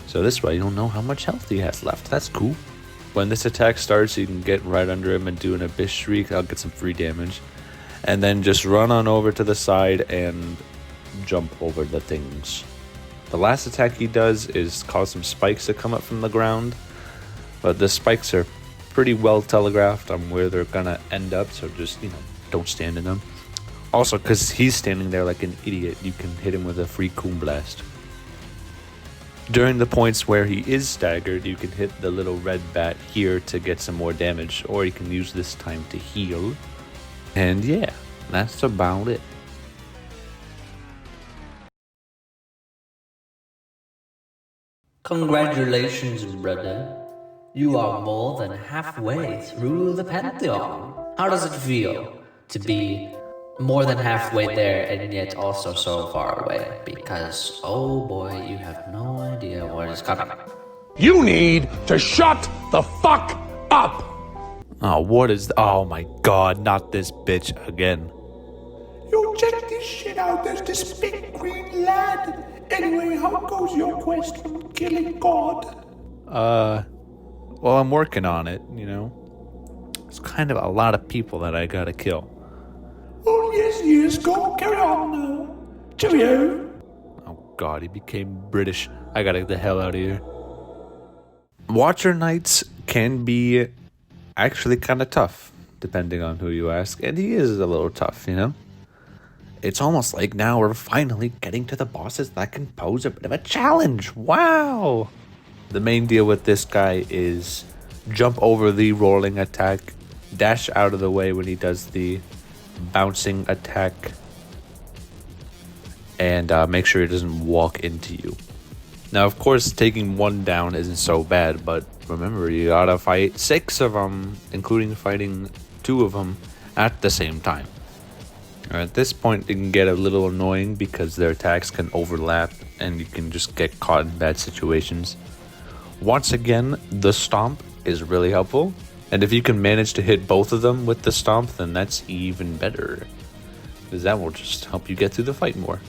So this way you don't know how much health he has left. That's cool. When this attack starts, you can get right under him and do an Abyss Shriek. I'll get some free damage. And then just run on over to the side and jump over the things. The last attack he does is cause some spikes to come up from the ground. But the spikes are pretty well telegraphed on where they're gonna end up, so just, don't stand in them. Also, because he's standing there like an idiot, you can hit him with a free Coon Blast. During the points where he is staggered, you can hit the little red bat here to get some more damage, or you can use this time to heal. And yeah, that's about it. Congratulations, brother. You are more than halfway through the Pantheon. How does it feel to be more than halfway there and yet also so far away? Because, oh boy, you have no idea what is coming. You need to shut the fuck up! Oh my god, not this bitch again. Yo, check this shit out. There's this big green lad. Anyway, how goes your quest from killing God? Well, I'm working on it, It's kind of a lot of people that I gotta kill. Oh, yes, go, carry on now. Cheerio. Oh god, he became British. I gotta get the hell out of here. Watcher Knights can be actually kind of tough, depending on who you ask. And he is a little tough, It's almost like now we're finally getting to the bosses that can pose a bit of a challenge. Wow! The main deal with this guy is jump over the rolling attack, dash out of the way when he does the bouncing attack, and make sure he doesn't walk into you. Now, of course, taking one down isn't so bad, but remember, you gotta fight 6 of them, including fighting 2 of them at the same time. At this point, it can get a little annoying because their attacks can overlap and you can just get caught in bad situations. Once again, the stomp is really helpful, and if you can manage to hit both of them with the stomp, then that's even better, because that will just help you get through the fight more.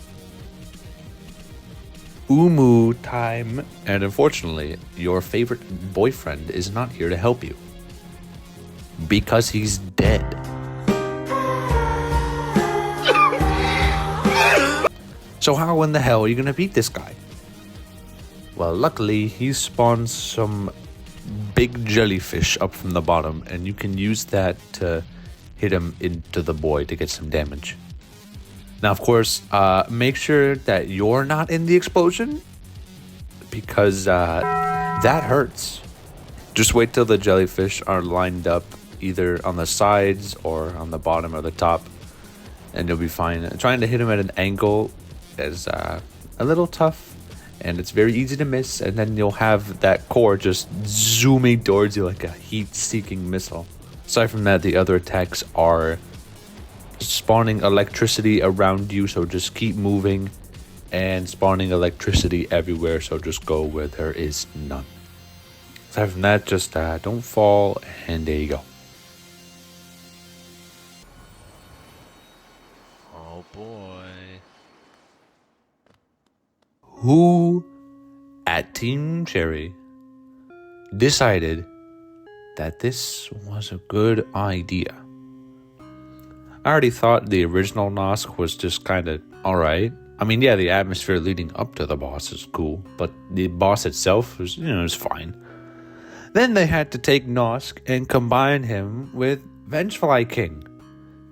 Umu time, and unfortunately, your favorite boyfriend is not here to help you, because he's dead. So how in the hell are you gonna beat this guy? Well, luckily, he spawns some big jellyfish up from the bottom, and you can use that to hit him into the boy to get some damage. Now, of course, make sure that you're not in the explosion, because that hurts. Just wait till the jellyfish are lined up either on the sides or on the bottom or the top, and you'll be fine. Trying to hit him at an angle is a little tough, and it's very easy to miss, and then you'll have that core just zooming towards you like a heat-seeking missile. Aside from that, the other attacks are spawning electricity around you, so just keep moving, and spawning electricity everywhere, so just go where there is none. Aside from that, just don't fall, and there you go. Oh boy. Who at Team Cherry decided that this was a good idea? I already thought the original Nosk was just kind of alright. I mean, yeah, the atmosphere leading up to the boss is cool, but the boss itself was, was fine. Then they had to take Nosk and combine him with Vengefly King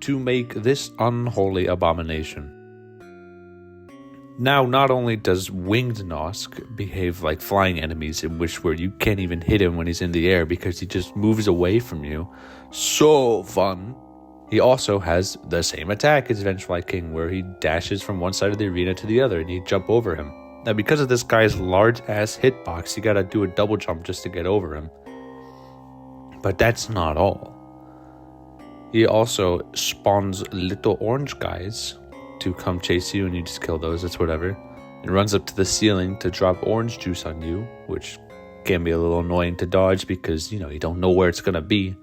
to make this unholy abomination. Now, not only does winged Nosk behave like flying enemies, in which where you can't even hit him when he's in the air because he just moves away from you. So fun. He also has the same attack as Vengefly King, where he dashes from one side of the arena to the other and you jump over him. Now, because of this guy's large-ass hitbox, you gotta do a double jump just to get over him. But that's not all. He also spawns little orange guys to come chase you, and you just kill those, it's whatever. It runs up to the ceiling to drop orange juice on you, which can be a little annoying to dodge because, you don't know where it's gonna be.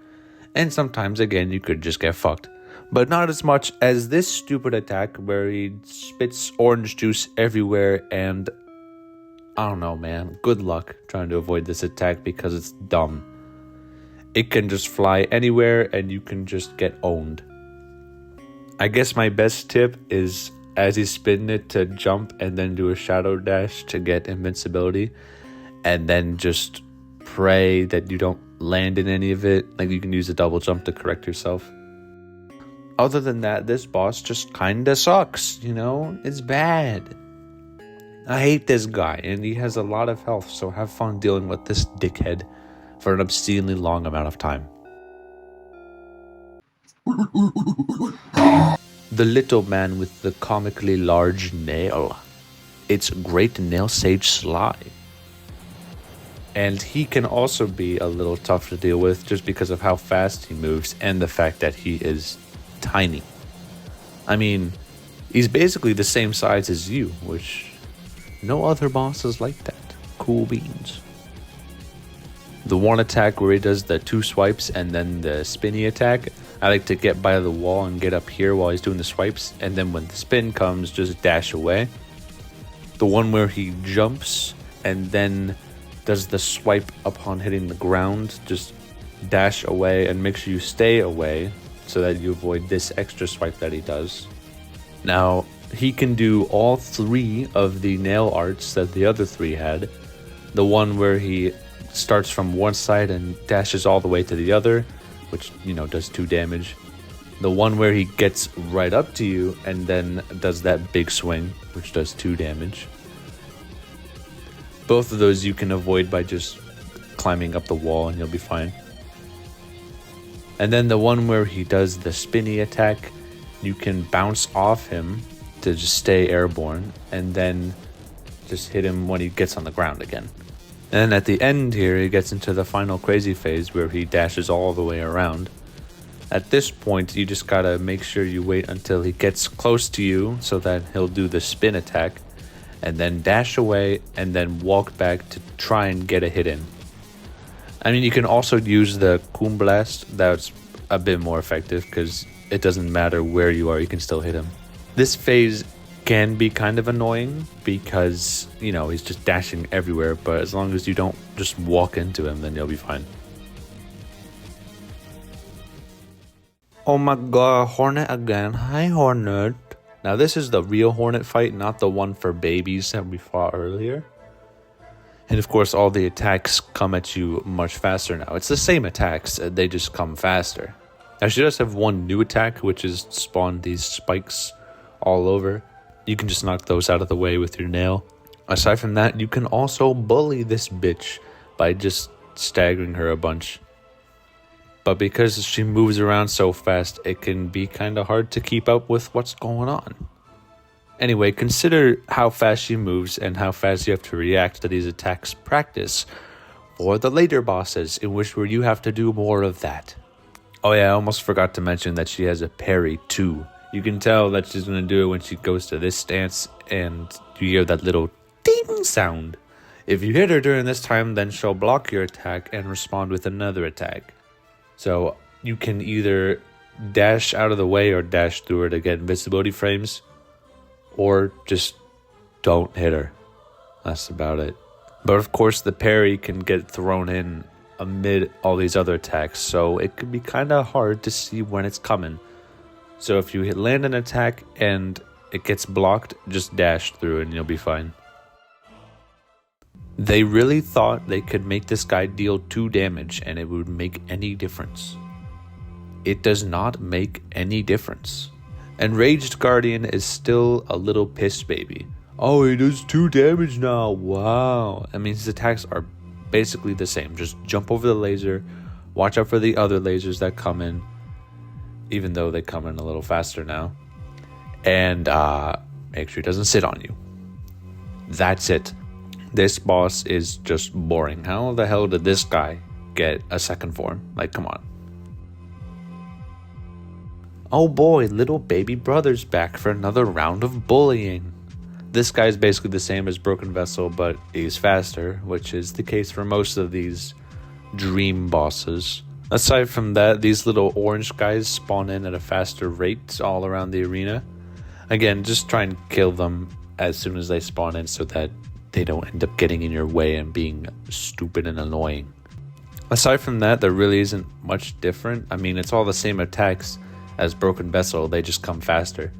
And sometimes, again, you could just get fucked. but not as much as this stupid attack where he spits orange juice everywhere, and I don't know, man. Good luck trying to avoid this attack because it's dumb. It can just fly anywhere and you can just get owned. I guess my best tip is, as he's spinning it, to jump and then do a shadow dash to get invincibility, and then just pray that you don't land in any of it. Like, you can use a double jump to correct yourself. Other than that, this boss just kinda sucks, you know? It's bad. I hate this guy, and he has a lot of health, so have fun dealing with this dickhead for an obscenely long amount of time. The little man with the comically large nail. It's Great Nail Sage Sly. And he can also be a little tough to deal with just because of how fast he moves and the fact that he is tiny. I mean, he's basically the same size as you, which no other boss is like that. Cool beans. The one attack where he does the 2 swipes and then the spinny attack, I like to get by the wall and get up here while he's doing the swipes, and then when the spin comes, just dash away. The one where he jumps and then does the swipe upon hitting the ground, just dash away and make sure you stay away so that you avoid this extra swipe that he does. Now, he can do all 3 of the nail arts that the other 3 had. The one where he starts from one side and dashes all the way to the other, which, you know, does 2 damage. The one where he gets right up to you and then does that big swing, which does 2 damage. Both of those you can avoid by just climbing up the wall and you'll be fine. And then the one where he does the spinny attack, you can bounce off him to just stay airborne and then just hit him when he gets on the ground again. And then at the end here, he gets into the final crazy phase where he dashes all the way around. At this point, you just gotta make sure you wait until he gets close to you so that he'll do the spin attack, and then dash away and then walk back to try and get a hit in. I mean, you can also use the Coom Blast. That's a bit more effective because it doesn't matter where you are, you can still hit him. This phase can be kind of annoying because, you know, he's just dashing everywhere, but as long as you don't just walk into him, then you'll be fine. Oh my god, Hornet again. Hi, Hornet. Now this is the real Hornet fight, not the one for babies that we fought earlier. And of course, all the attacks come at you much faster now. It's the same attacks, they just come faster. Now she does have one new attack, which is spawn these spikes all over. You can just knock those out of the way with your nail. Aside from that, you can also bully this bitch by just staggering her a bunch. But because she moves around so fast, it can be kind of hard to keep up with what's going on. Anyway, consider how fast she moves and how fast you have to react to these attacks practice for the later bosses, in which where you have to do more of that. Oh yeah, I almost forgot to mention that she has a parry too. You can tell that she's going to do it when she goes to this stance and you hear that little ding sound. If you hit her during this time, then she'll block your attack and respond with another attack. So you can either dash out of the way or dash through her to get invisibility frames, or just don't hit her. That's about it. But of course the parry can get thrown in amid all these other attacks, so it could be kind of hard to see when it's coming. So if you land an attack and it gets blocked, just dash through and you'll be fine. They really thought they could make this guy deal 2 damage and it would make any difference. It does not make any difference. Enraged Guardian is still a little piss baby. Oh, he does 2 damage now. Wow. I mean, his attacks are basically the same. Just jump over the laser, watch out for the other lasers that come in, even though they come in a little faster now, and make sure he doesn't sit on you. That's it. This boss is just boring. How the hell did this guy get a second form? Like, come on. Oh boy, little baby brother's back for another round of bullying. This guy is basically the same as Broken Vessel, but he's faster, which is the case for most of these dream bosses. Aside from that, these little orange guys spawn in at a faster rate all around the arena. Again, just try and kill them as soon as they spawn in so that they don't end up getting in your way and being stupid and annoying. Aside from that, there really isn't much different. I mean, it's all the same attacks as Broken Vessel, they just come faster.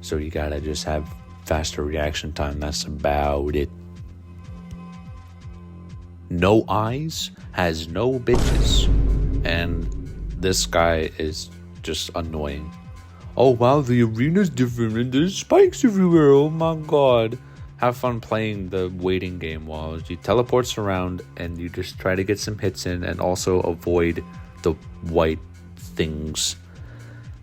So you gotta just have faster reaction time, that's about it. No Eyes has no bitches. And this guy is just annoying. Oh wow, the arena's different and there's spikes everywhere, oh my god. Have fun playing the waiting game while you teleports around and you just try to get some hits in and also avoid the white things.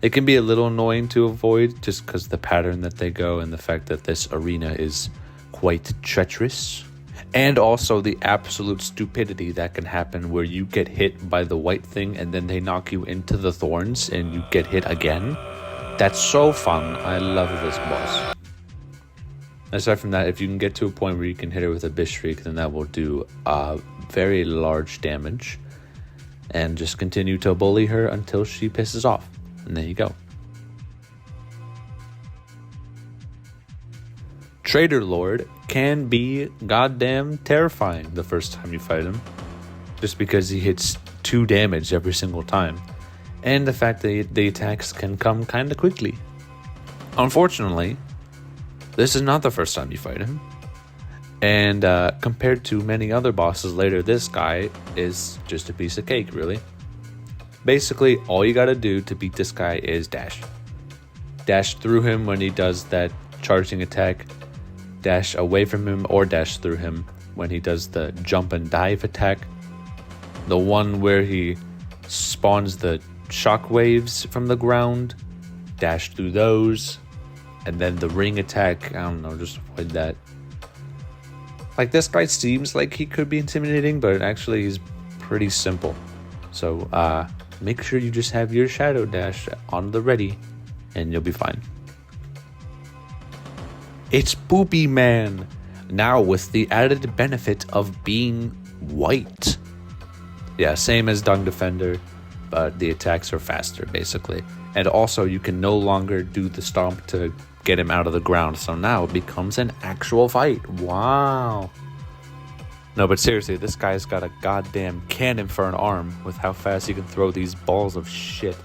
It can be a little annoying to avoid just because the pattern that they go and the fact that this arena is quite treacherous. And also the absolute stupidity that can happen where you get hit by the white thing and then they knock you into the thorns and you get hit again. That's so fun. I love this boss. Aside from that, if you can get to a point where you can hit her with a Bish Shriek, then that will do very large damage. And just continue to bully her until she pisses off. And there you go. Traitor Lord can be goddamn terrifying the first time you fight him. Just because he hits 2 damage every single time. And the fact that the attacks can come kinda quickly. Unfortunately, this is not the first time you fight him. And compared to many other bosses later, this guy is just a piece of cake, really. Basically, all you gotta do to beat this guy is dash. Dash through him when he does that charging attack. Dash away from him or dash through him when he does the jump and dive attack. The one where he spawns the shockwaves from the ground. Dash through those. And then the ring attack, I don't know, just avoid that. Like, this guy seems like he could be intimidating, but actually he's pretty simple. So, make sure you just have your Shadow Dash on the ready, and you'll be fine. It's Poopy Man, now with the added benefit of being white. Yeah, same as Dung Defender, but the attacks are faster, basically. And also, you can no longer do the stomp to get him out of the ground, so now it becomes an actual fight. Wow. No, but seriously, this guy's got a goddamn cannon for an arm with how fast he can throw these balls of shit.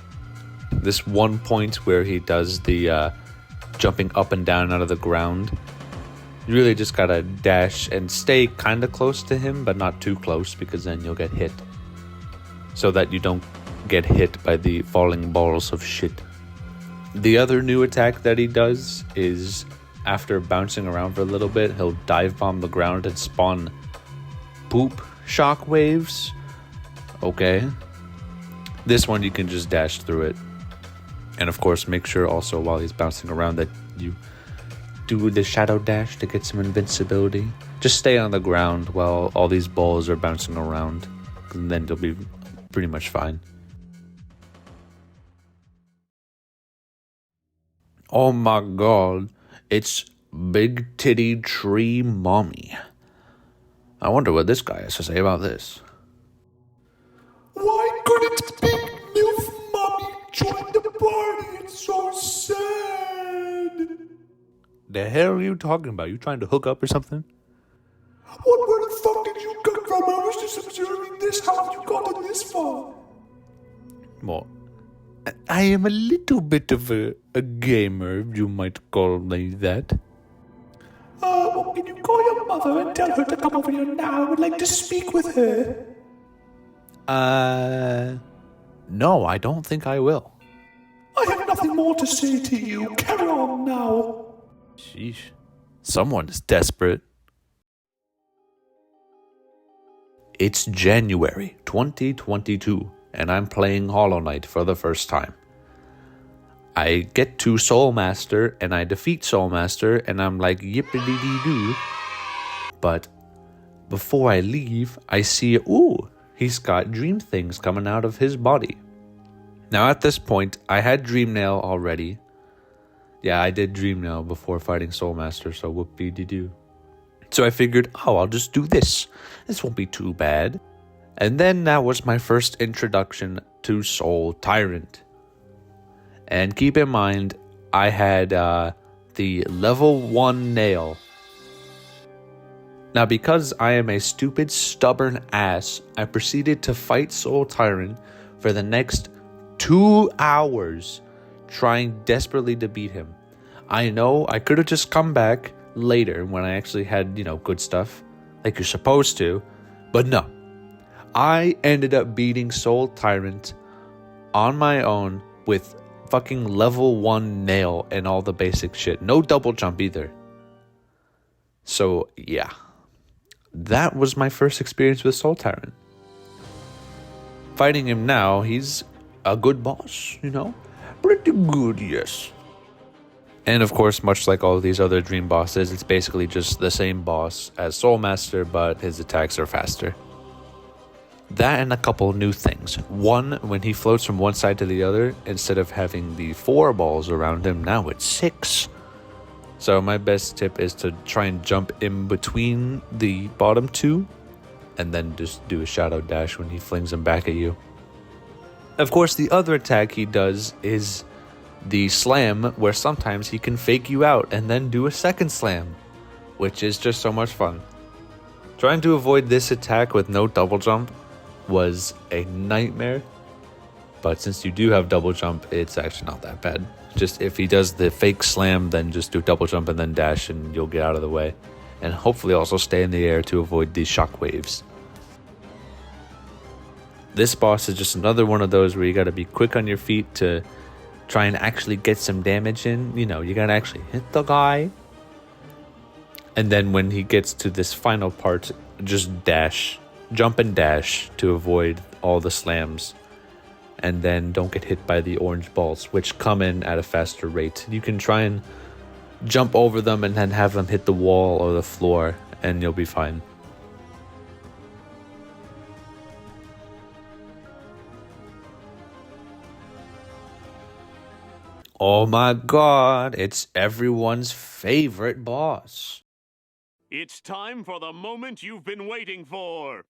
This one point where he does the jumping up and down out of the ground, you really just gotta dash and stay kinda close to him, but not too close, because then you'll get hit. So that you don't get hit by the falling balls of shit. The other new attack that he does is, after bouncing around for a little bit, he'll dive bomb the ground and spawn poop shockwaves. Okay. This one you can just dash through it. And of course, make sure also while he's bouncing around that you do the shadow dash to get some invincibility. Just stay on the ground while all these balls are bouncing around, and then you'll be pretty much fine. Oh my god, it's Big Titty Tree Mommy. I wonder what this guy has to say about this. Why couldn't Big MILF Mommy join the party? It's so sad. The hell are you talking about? You trying to hook up or something? Where the fuck did you come from? I was just observing this. How have you gotten this far? Well, I am a little bit of a gamer, you might call me that. Well, can you call your mother and tell her to come over here now? I would like to speak with her. No, I don't think I will. I have nothing more to say to you. Carry on now. Sheesh. Someone is desperate. It's January 2022, and I'm playing Hollow Knight for the first time. I get to Soul Master, and I defeat Soul Master, and I'm like, yippity-dee-doo. But before I leave, I see, ooh, he's got dream things coming out of his body. Now at this point, I had Dreamnail already. Yeah, I did Dreamnail before fighting Soul Master, so whoop-dee-dee-doo. So I figured, oh, I'll just do this. This won't be too bad. And then that was my first introduction to Soul Tyrant. And keep in mind, I had the level 1 nail. Now, because I am a stupid, stubborn ass, I proceeded to fight Soul Tyrant for the next 2 hours, trying desperately to beat him. I know I could have just come back later when I actually had, good stuff, like you're supposed to, but no. I ended up beating Soul Tyrant on my own with fucking level 1 nail and all the basic shit. No double jump either. So, yeah. That was my first experience with Soul Tyrant. Fighting him now, he's a good boss, Pretty good, yes. And of course, much like all of these other dream bosses, it's basically just the same boss as Soul Master, but his attacks are faster. That and a couple new things. One, when he floats from one side to the other, instead of having the 4 balls around him, now it's 6. So my best tip is to try and jump in between the bottom 2, and then just do a shadow dash when he flings them back at you. Of course, the other attack he does is the slam, where sometimes he can fake you out and then do a second slam, which is just so much fun. Trying to avoid this attack with no double jump was a nightmare, but since you do have double jump, it's actually not that bad. Just if he does the fake slam, then just do double jump and then dash and you'll get out of the way, and hopefully also stay in the air to avoid these shockwaves. This boss is just another one of those where you gotta be quick on your feet to try and actually get some damage in. You gotta actually hit the guy. And then when he gets to this final part, just dash. Jump and dash to avoid all the slams. And then don't get hit by the orange balls, which come in at a faster rate. You can try and jump over them and then have them hit the wall or the floor, and you'll be fine. Oh my god, it's everyone's favorite boss. It's time for the moment you've been waiting for.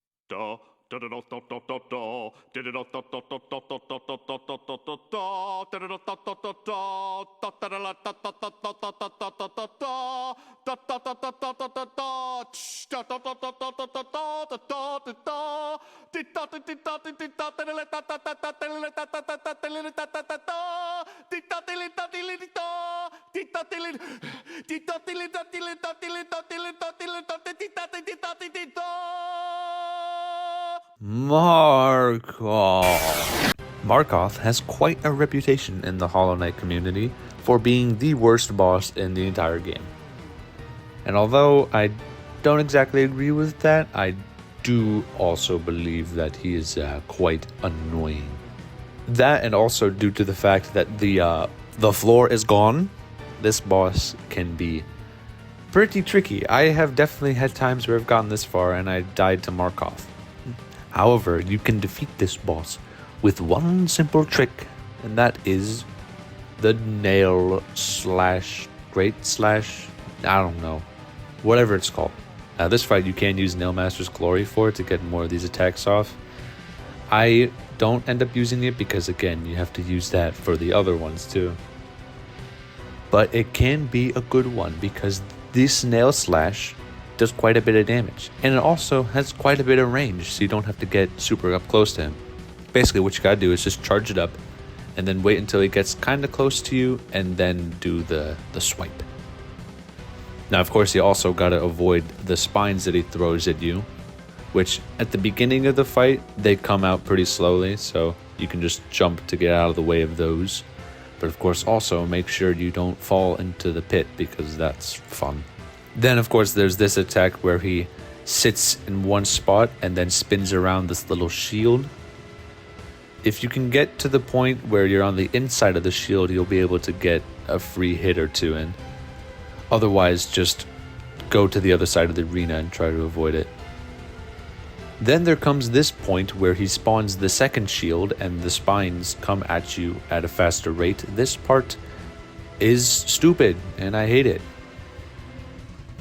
Markoth. Markoth has quite a reputation in the Hollow Knight community for being the worst boss in the entire game. And although I don't exactly agree with that, I do also believe that he is quite annoying. That, and also due to the fact that the floor is gone, this boss can be pretty tricky. I have definitely had times where I've gotten this far and I died to Markoth. However, you can defeat this boss with one simple trick, and that is the nail slash great slash, I don't know, whatever it's called. Now this fight you can use Nail Master's Glory for to get more of these attacks off. I don't end up using it because again, you have to use that for the other ones too. But it can be a good one because this nail slash does quite a bit of damage, and it also has quite a bit of range, so you don't have to get super up close to him. Basically what you gotta do is just charge it up and then wait until he gets kind of close to you and then do the swipe. Now of course you also gotta avoid the spines that he throws at you, which at the beginning of the fight they come out pretty slowly, so you can just jump to get out of the way of those. But of course also make sure you don't fall into the pit because that's fun. Then of course there's this attack where he sits in one spot and then spins around this little shield. If you can get to the point where you're on the inside of the shield, you'll be able to get a free hit or two in. Otherwise, just go to the other side of the arena and try to avoid it. Then there comes this point where he spawns the second shield and the spines come at you at a faster rate. This part is stupid and I hate it.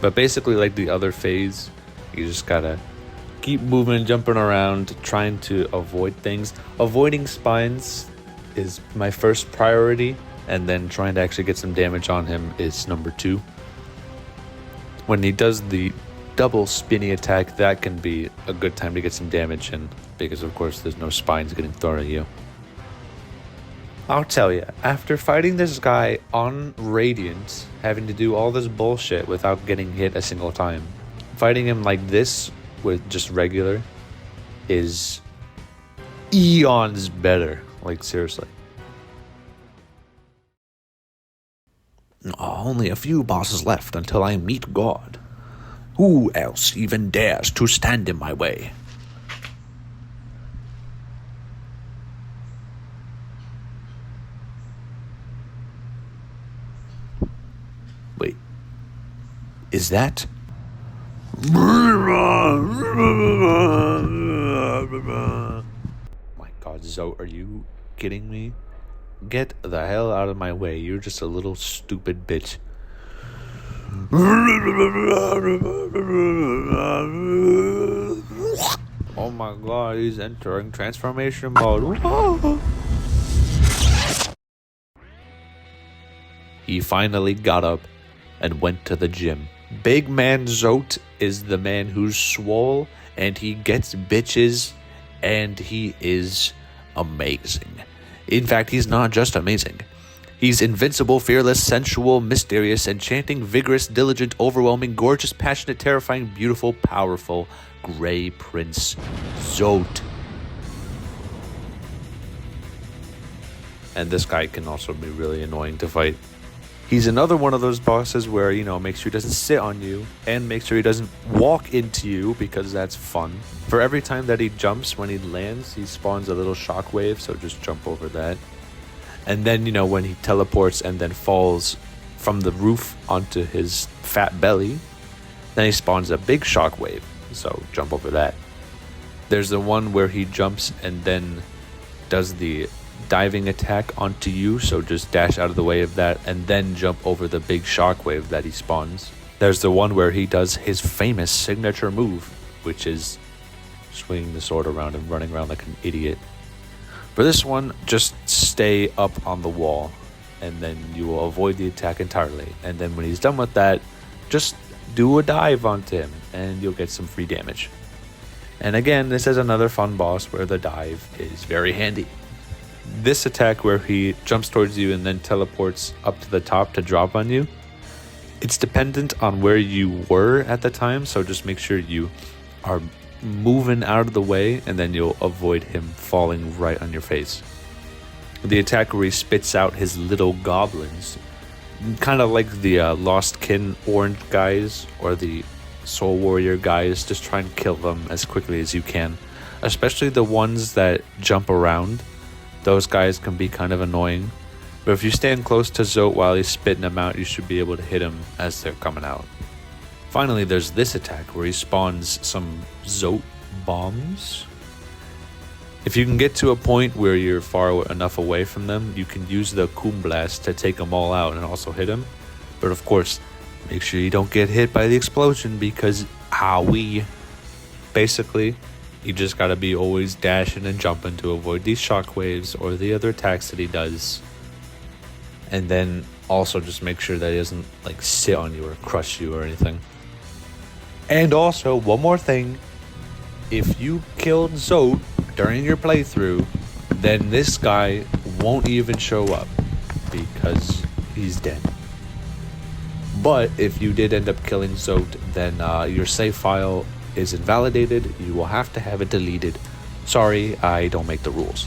But basically like the other phase, you just gotta keep moving, jumping around, trying to avoid things. Avoiding spines is my first priority, and then trying to actually get some damage on him is number 2. When he does the double spinny attack, that can be a good time to get some damage in, because of course there's no spines getting thrown at you. I'll tell you, after fighting this guy on Radiant, having to do all this bullshit without getting hit a single time, fighting him like this with just regular is eons better. Like, seriously. Only a few bosses left until I meet God. Who else even dares to stand in my way? Wait, is that? My God, Zoe, are you kidding me? Get the hell out of my way. You're just a little stupid bitch. Oh my God, he's entering transformation mode. He finally got up and went to the gym. Big man Zote is the man who's swole, and he gets bitches, and he is amazing. In fact, he's not just amazing. He's invincible, fearless, sensual, mysterious, enchanting, vigorous, diligent, overwhelming, gorgeous, passionate, terrifying, beautiful, powerful, Grey Prince Zote. And this guy can also be really annoying to fight. He's another one of those bosses where, you know, make sure he doesn't sit on you and make sure he doesn't walk into you, because that's fun. For every time that he jumps, when he lands, he spawns a little shockwave, so just jump over that. And then, you know, when he teleports and then falls from the roof onto his fat belly, then he spawns a big shockwave, so jump over that. There's the one where he jumps and then does the diving attack onto you, so just dash out of the way of that and then jump over the big shockwave that he spawns. There's the one where he does his famous signature move, which is swinging the sword around and running around like an idiot. For this one, just stay up on the wall, and then you will avoid the attack entirely. And then when he's done with that, just do a dive onto him, and you'll get some free damage. And again, this is another fun boss where the dive is very handy. This attack where he jumps towards you and then teleports up to the top to drop on you, it's dependent on where you were at the time, so just make sure you are moving out of the way, and then you'll avoid him falling right on your face. The attack where he spits out his little goblins, kind of like the Lost Kin orange guys or the Soul Warrior guys, just try and kill them as quickly as you can, especially the ones that jump around. Those guys can be kind of annoying, but if you stand close to Zote while he's spitting them out, you should be able to hit him as they're coming out. Finally, there's this attack where he spawns some Zote bombs. If you can get to a point where you're far enough away from them, you can use the Coom Blast to take them all out and also hit them. But of course, make sure you don't get hit by the explosion, because owie. Basically, you just gotta be always dashing and jumping to avoid these shockwaves or the other attacks that he does. And then also just make sure that he doesn't like sit on you or crush you or anything. And also, one more thing, if you killed Zote during your playthrough, then this guy won't even show up because he's dead. But if you did end up killing Zote, then your save file is invalidated. You will have to have it deleted. Sorry, I don't make the rules.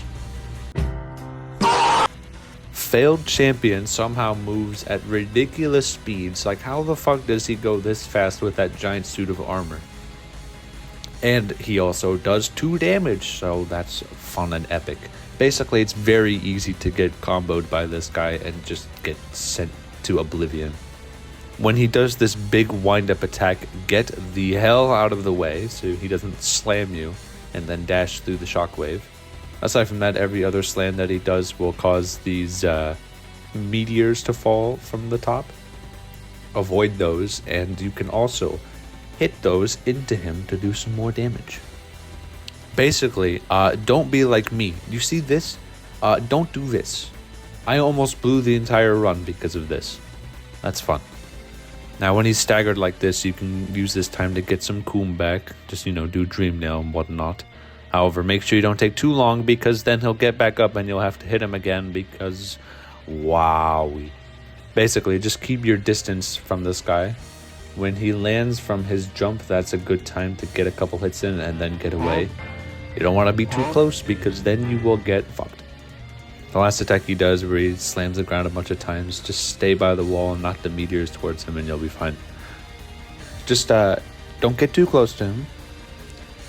Failed champion somehow moves at ridiculous speeds. Like, how the fuck does he go this fast with that giant suit of armor? And he also does 2 damage, so that's fun and epic. Basically, it's very easy to get comboed by this guy and just get sent to oblivion. When he does this big wind-up attack, get the hell out of the way so he doesn't slam you, and then dash through the shockwave. Aside from that, every other slam that he does will cause these meteors to fall from the top. Avoid those, and you can also hit those into him to do some more damage. Basically, don't be like me. You see this? Don't do this. I almost blew the entire run because of this. That's fun. Now, when he's staggered like this, you can use this time to get some coom back. Just, do Dream Nail and whatnot. However, make sure you don't take too long, because then he'll get back up and you'll have to hit him again because... Wowie. Basically, just keep your distance from this guy. When he lands from his jump, that's a good time to get a couple hits in and then get away. You don't want to be too close, because then you will get fucked. The last attack he does, where he slams the ground a bunch of times, just stay by the wall and knock the meteors towards him and you'll be fine. Just don't get too close to him,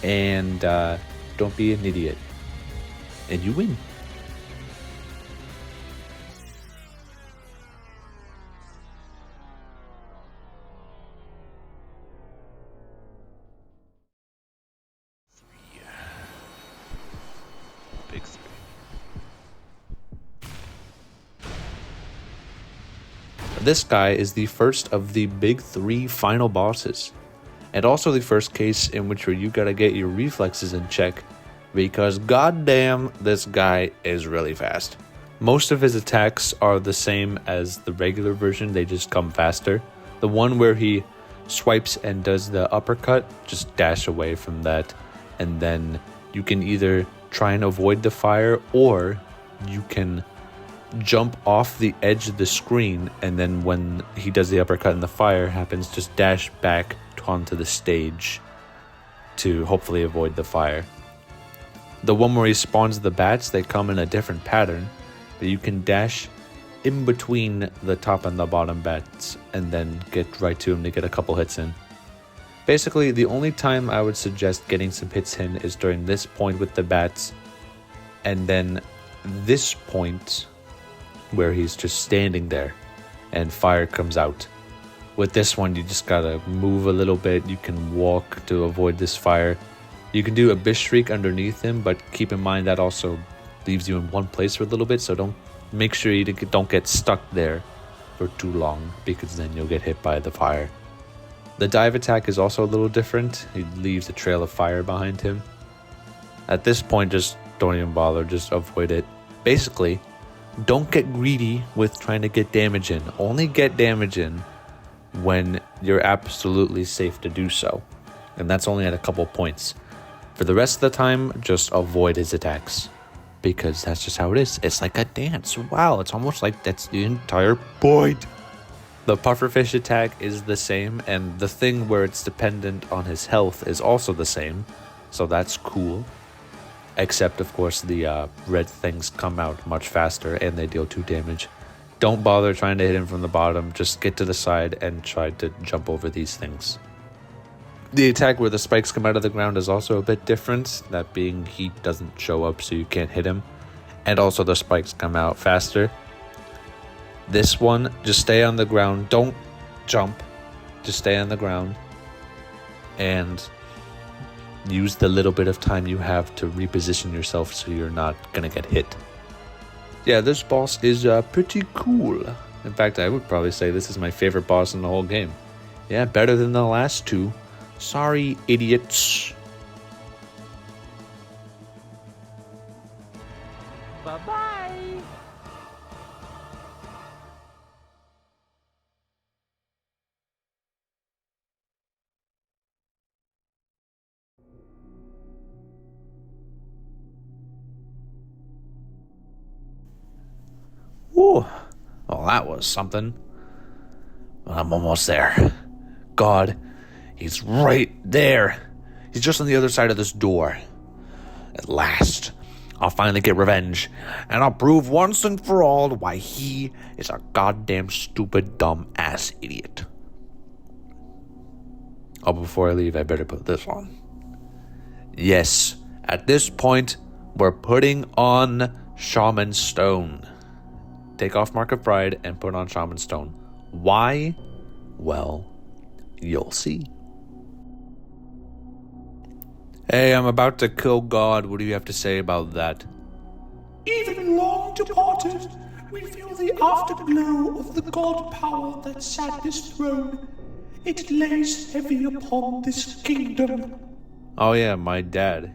and don't be an idiot, and you win. Big three. This guy is the first of the big 3 final bosses, and also the first case in which you gotta get your reflexes in check, because goddamn, this guy is really fast. Most of his attacks are the same as the regular version, they just come faster. The one where he swipes and does the uppercut, just dash away from that, and then you can either try and avoid the fire, or you can jump off the edge of the screen, and then when he does the uppercut and the fire happens, just dash back onto the stage to hopefully avoid the fire. The one where he spawns the bats, they come in a different pattern, but you can dash in between the top and the bottom bats and then get right to him to get a couple hits in. Basically, the only time I would suggest getting some hits in is during this point with the bats, and then this point where he's just standing there and fire comes out. With this one, you just gotta move a little bit. You can walk to avoid this fire. You can do Abyss Shriek underneath him, but keep in mind that also leaves you in one place for a little bit, so make sure you don't get stuck there for too long, because then you'll get hit by the fire. The dive attack is also a little different. He leaves a trail of fire behind him. At this point, just don't even bother, just avoid it. Basically, don't get greedy with trying to get damage in. Only get damage in when you're absolutely safe to do so. And that's only at a couple points. For the rest of the time, just avoid his attacks, because that's just how it is. It's like a dance. Wow, it's almost like that's the entire point. The pufferfish attack is the same, and the thing where it's dependent on his health is also the same, so that's cool. Except, of course, the red things come out much faster and they deal 2 damage. Don't bother trying to hit him from the bottom. Just get to the side and try to jump over these things. The attack where the spikes come out of the ground is also a bit different. That being, heat doesn't show up, so you can't hit him. And also the spikes come out faster. This one, just stay on the ground. Don't jump. Just stay on the ground. And use the little bit of time you have to reposition yourself so you're not gonna get hit. Yeah, this boss is pretty cool. In fact, I would probably say this is my favorite boss in the whole game. Yeah, better than the last 2. Sorry, idiots. Bye-bye. Whew. Well, that was something. I'm almost there. God, he's right there. He's just on the other side of this door. At last, I'll finally get revenge, and I'll prove once and for all why he is a goddamn stupid, dumb-ass idiot. Oh, before I leave, I better put this on. Yes, at this point, we're putting on Shaman Stone. Take off Mark of Pride and put on Shaman Stone. Why? Well, you'll see. Hey, I'm about to kill God. What do you have to say about that? Even long departed, we feel the afterglow of the god power that sat this throne. It lays heavy upon this kingdom. Oh yeah, my dad.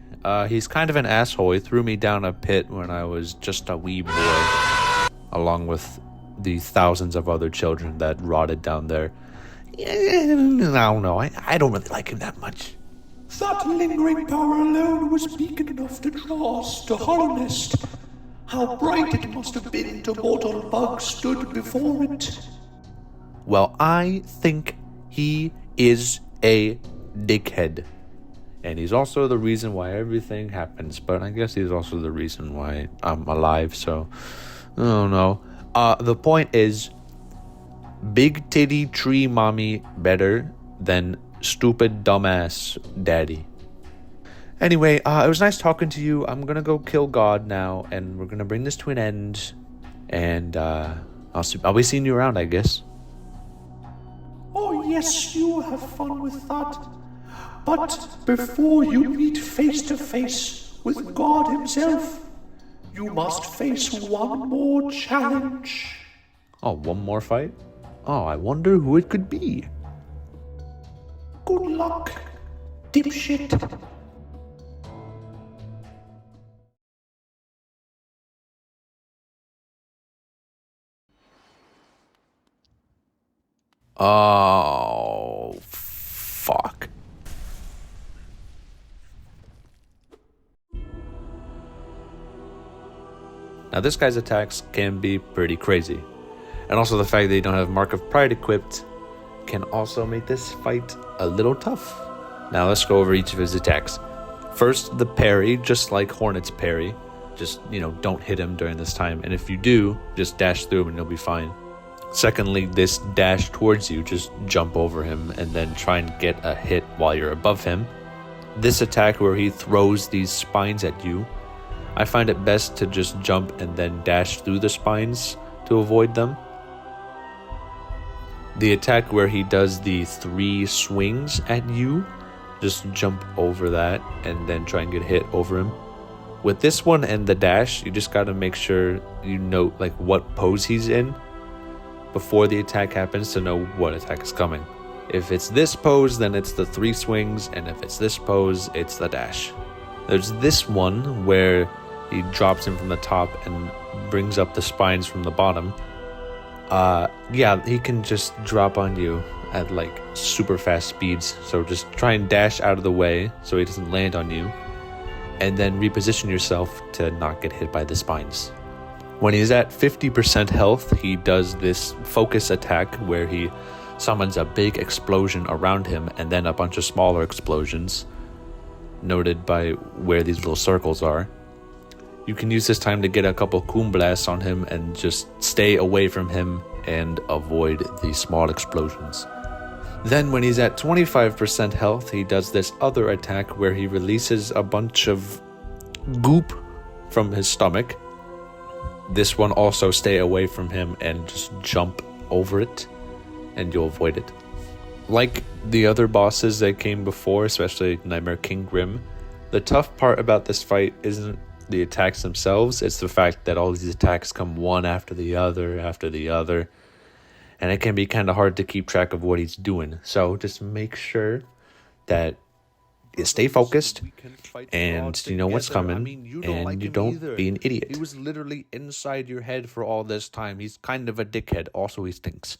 He's kind of an asshole. He threw me down a pit when I was just a wee boy, along with the thousands of other children that rotted down there. I don't know. I don't really like him that much. That lingering power alone was beacon enough to draw us to Hollownest. How bright it must have been to mortal bugs stood before it. Well, I think he is a dickhead. And he's also the reason why everything happens. But I guess he's also the reason why I'm alive, so I don't know. The point is, big titty tree mommy better than stupid dumbass daddy. Anyway, it was nice talking to you. I'm gonna go kill God now, and we're gonna bring this to an end. And I'll be seeing you around, I guess. Oh yes, you have fun with that. But before you meet face to face with God himself, you must face one more challenge. Oh, one more fight? Oh, I wonder who it could be. Good luck, dipshit. Oh, fuck. Now this guy's attacks can be pretty crazy. And also the fact that you don't have Mark of Pride equipped can also make this fight a little tough. Now let's go over each of his attacks. First, the parry, just like Hornet's parry. Just, don't hit him during this time. And if you do, just dash through him and you'll be fine. Secondly, this dash towards you, just jump over him and then try and get a hit while you're above him. This attack where he throws these spines at you, I find it best to just jump and then dash through the spines to avoid them. The attack where he does the 3 swings at you, just jump over that and then try and get hit over him. With this one and the dash, you just gotta make sure you note what pose he's in before the attack happens to know what attack is coming. If it's this pose, then it's the 3 swings, and if it's this pose, it's the dash. There's this one where he drops him from the top and brings up the spines from the bottom. Yeah, he can just drop on you at super fast speeds. So just try and dash out of the way so he doesn't land on you. And then reposition yourself to not get hit by the spines. When he's at 50% health, he does this focus attack where he summons a big explosion around him and then a bunch of smaller explosions, noted by where these little circles are. You can use this time to get a couple Coom Blasts on him and just stay away from him and avoid the small explosions. Then when he's at 25% health, he does this other attack where he releases a bunch of goop from his stomach. This one also stay away from him and just jump over it and you'll avoid it. Like the other bosses that came before, especially Nightmare King Grim, the tough part about this fight isn't the attacks themselves, it's the fact that all these attacks come one after the other, and it can be kind of hard to keep track of what he's doing. So just make sure that you stay focused and you know what's coming, and you don't be an idiot. He was literally inside your head for all this time. He's kind of a dickhead. Also, he stinks.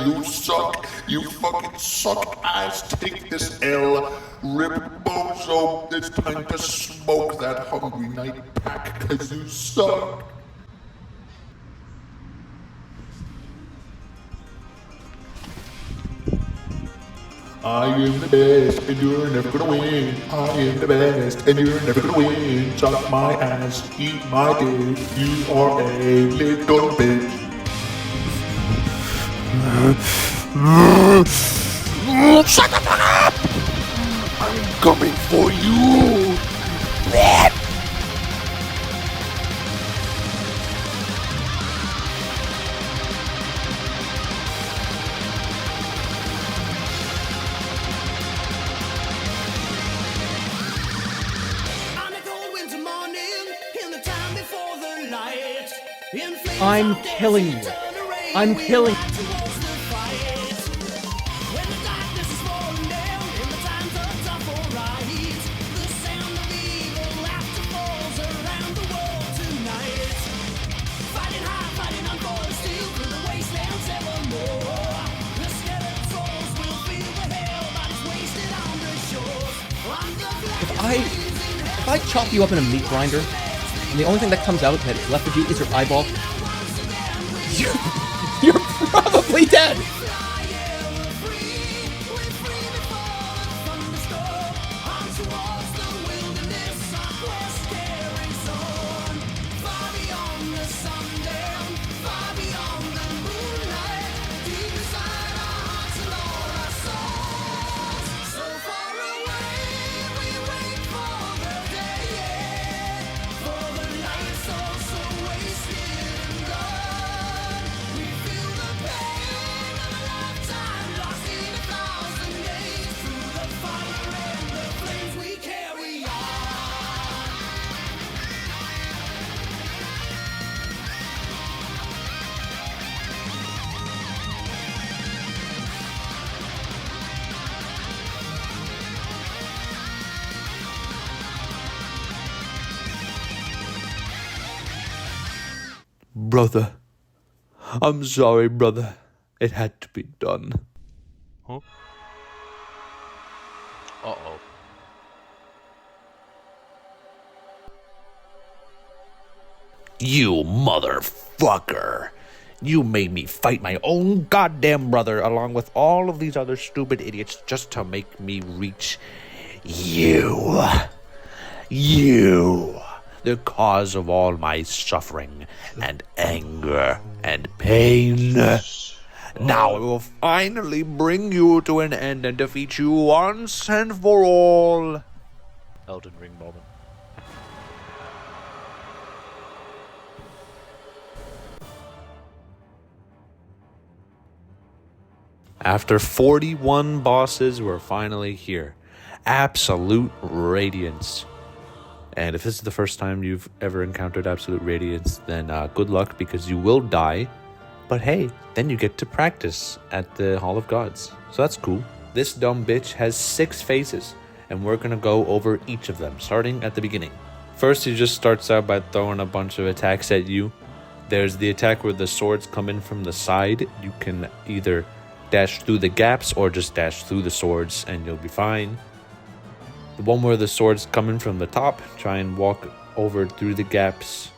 You suck. You fucking suck ass. Take this L. Rip bozo. It's time to smoke that Hungry Night pack, cause you suck. I am the best, and you're never gonna win. I am the best, and you're never gonna win. Suck my ass, eat my dick. You are a little bitch. Shut the fuck up! I'm coming for you! I'm killing you. I'm killing you. If I chop you up in a meat grinder, and the only thing that comes out that's left of you is your eyeball, you're probably dead! Brother. I'm sorry, brother. It had to be done. Huh? Uh-oh. You motherfucker. You made me fight my own goddamn brother along with all of these other stupid idiots just to make me reach you. You. The cause of all my suffering and anger and pain. Now I will finally bring you to an end and defeat you once and for all. Elden Ring moment. After 41 bosses, we're finally here. Absolute Radiance. And if this is the first time you've ever encountered Absolute Radiance, then good luck, because you will die. But hey, then you get to practice at the Hall of Gods. So that's cool. This dumb bitch has 6 phases, and we're gonna go over each of them, starting at the beginning. First, he just starts out by throwing a bunch of attacks at you. There's the attack where the swords come in from the side. You can either dash through the gaps or just dash through the swords and you'll be fine. The one where the swords come in from the top, try and walk over through the gaps,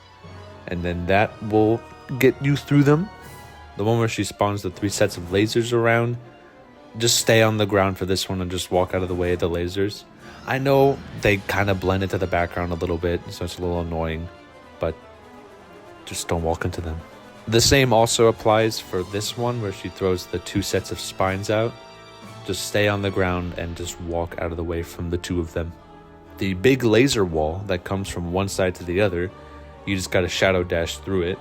and then that will get you through them. The one where she spawns the 3 sets of lasers around, just stay on the ground for this one and just walk out of the way of the lasers. I know they kind of blend into the background a little bit, so it's a little annoying, but just don't walk into them. The same also applies for this one where she throws the 2 sets of spines out. Just stay on the ground and just walk out of the way from the 2 of them. The big laser wall that comes from one side to the other, you just gotta shadow dash through it,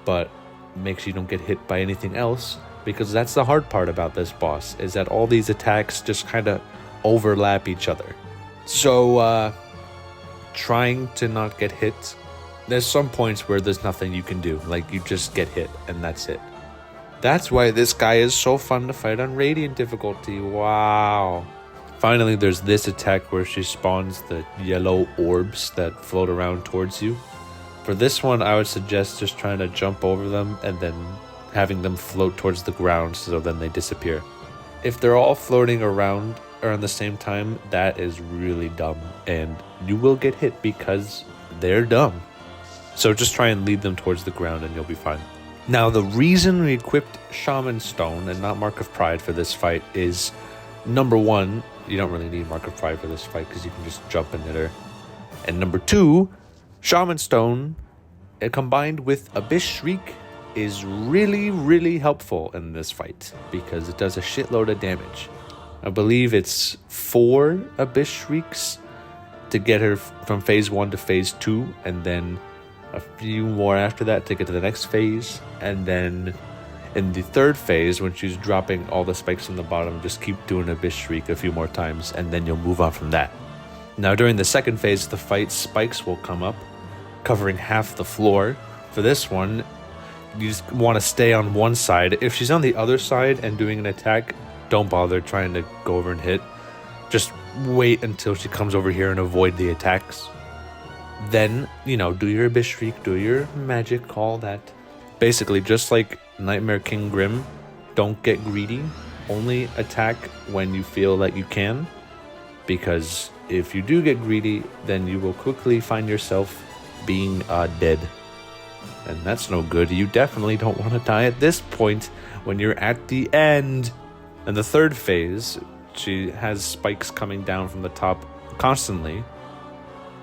but make sure you don't get hit by anything else, because that's the hard part about this boss, is that all these attacks just kind of overlap each other. So, trying to not get hit, there's some points where there's nothing you can do, like you just get hit and that's it. That's why this guy is so fun to fight on Radiant difficulty. Wow. Finally, there's this attack where she spawns the yellow orbs that float around towards you. For this one, I would suggest just trying to jump over them and then having them float towards the ground so then they disappear. If they're all floating around the same time, that is really dumb, and you will get hit because they're dumb. So just try and lead them towards the ground and you'll be fine. Now, the reason we equipped Shaman Stone and not Mark of Pride for this fight is, number 1, you don't really need Mark of Pride for this fight because you can just jump and hit her. And number 2, Shaman Stone, combined with Abyss Shriek, is really, really helpful in this fight because it does a shitload of damage. I believe it's 4 Abyss Shrieks to get her from phase 1 to phase 2, and then a few more after that to get to the next phase. And then in the 3rd phase, when she's dropping all the spikes on the bottom, just keep doing Abyss Shriek a few more times, and then you'll move on from that. Now, during the 2nd phase of the fight, spikes will come up, covering half the floor. For this one, you just want to stay on one side. If she's on the other side and doing an attack, don't bother trying to go over and hit. Just wait until she comes over here and avoid the attacks. Then, do your Abyss Shriek, do your magic, all that. Basically, just like Nightmare King Grim, don't get greedy. Only attack when you feel that you can. Because if you do get greedy, then you will quickly find yourself being dead. And that's no good. You definitely don't want to die at this point when you're at the end. In the 3rd phase, she has spikes coming down from the top constantly,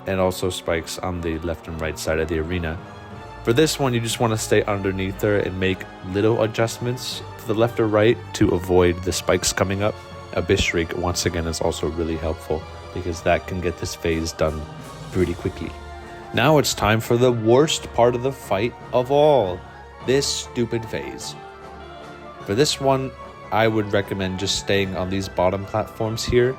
and also spikes on the left and right side of the arena. For this one, you just want to stay underneath her and make little adjustments to the left or right to avoid the spikes coming up. Abyss Shriek, once again, is also really helpful because that can get this phase done pretty quickly. Now it's time for the worst part of the fight of all, this stupid phase. For this one, I would recommend just staying on these bottom platforms here,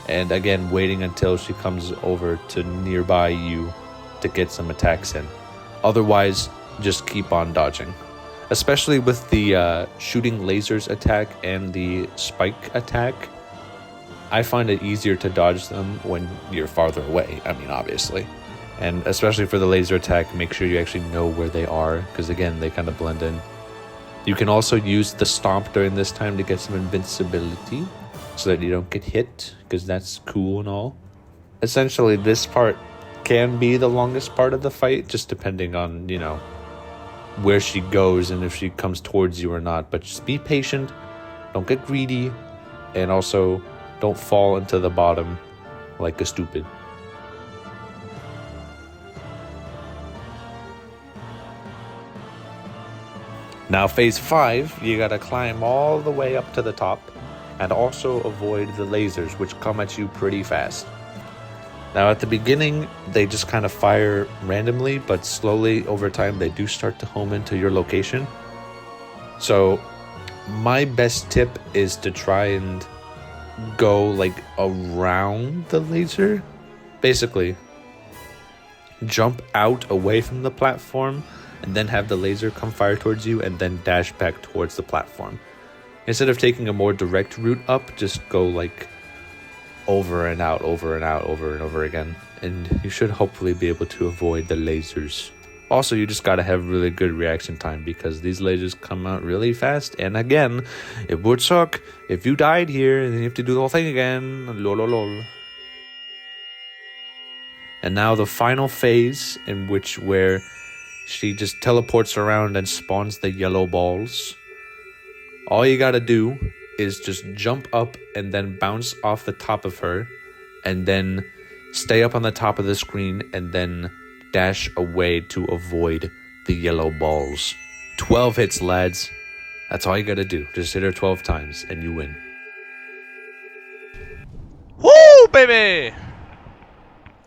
and again waiting until she comes over to nearby you to get some attacks in. Otherwise, just keep on dodging. Especially with the shooting lasers attack and the spike attack, I find it easier to dodge them when you're farther away, obviously. And especially for the laser attack, make sure you actually know where they are, because again, they kind of blend in. You can also use the stomp during this time to get some invincibility so that you don't get hit, because that's cool and all. Essentially, this part can be the longest part of the fight, just depending on, where she goes and if she comes towards you or not. But just be patient, don't get greedy, and also don't fall into the bottom like a stupid. Now phase 5, you gotta climb all the way up to the top and also avoid the lasers, which come at you pretty fast. Now at the beginning, they just kind of fire randomly, but slowly over time they do start to home into your location. So my best tip is to try and go around the laser. Basically, jump out away from the platform and then have the laser come fire towards you and then dash back towards the platform. Instead of taking a more direct route up, just go over and out, over and out, over and over again. And you should hopefully be able to avoid the lasers. Also, you just gotta have really good reaction time because these lasers come out really fast. And again, it would suck if you died here and then you have to do the whole thing again. Lol. And now the final phase where she just teleports around and spawns the yellow balls. All you gotta do is just jump up and then bounce off the top of her, and then stay up on the top of the screen and then dash away to avoid the yellow balls. 12 hits, lads. That's all you gotta do. Just hit her 12 times and you win. Woo, baby!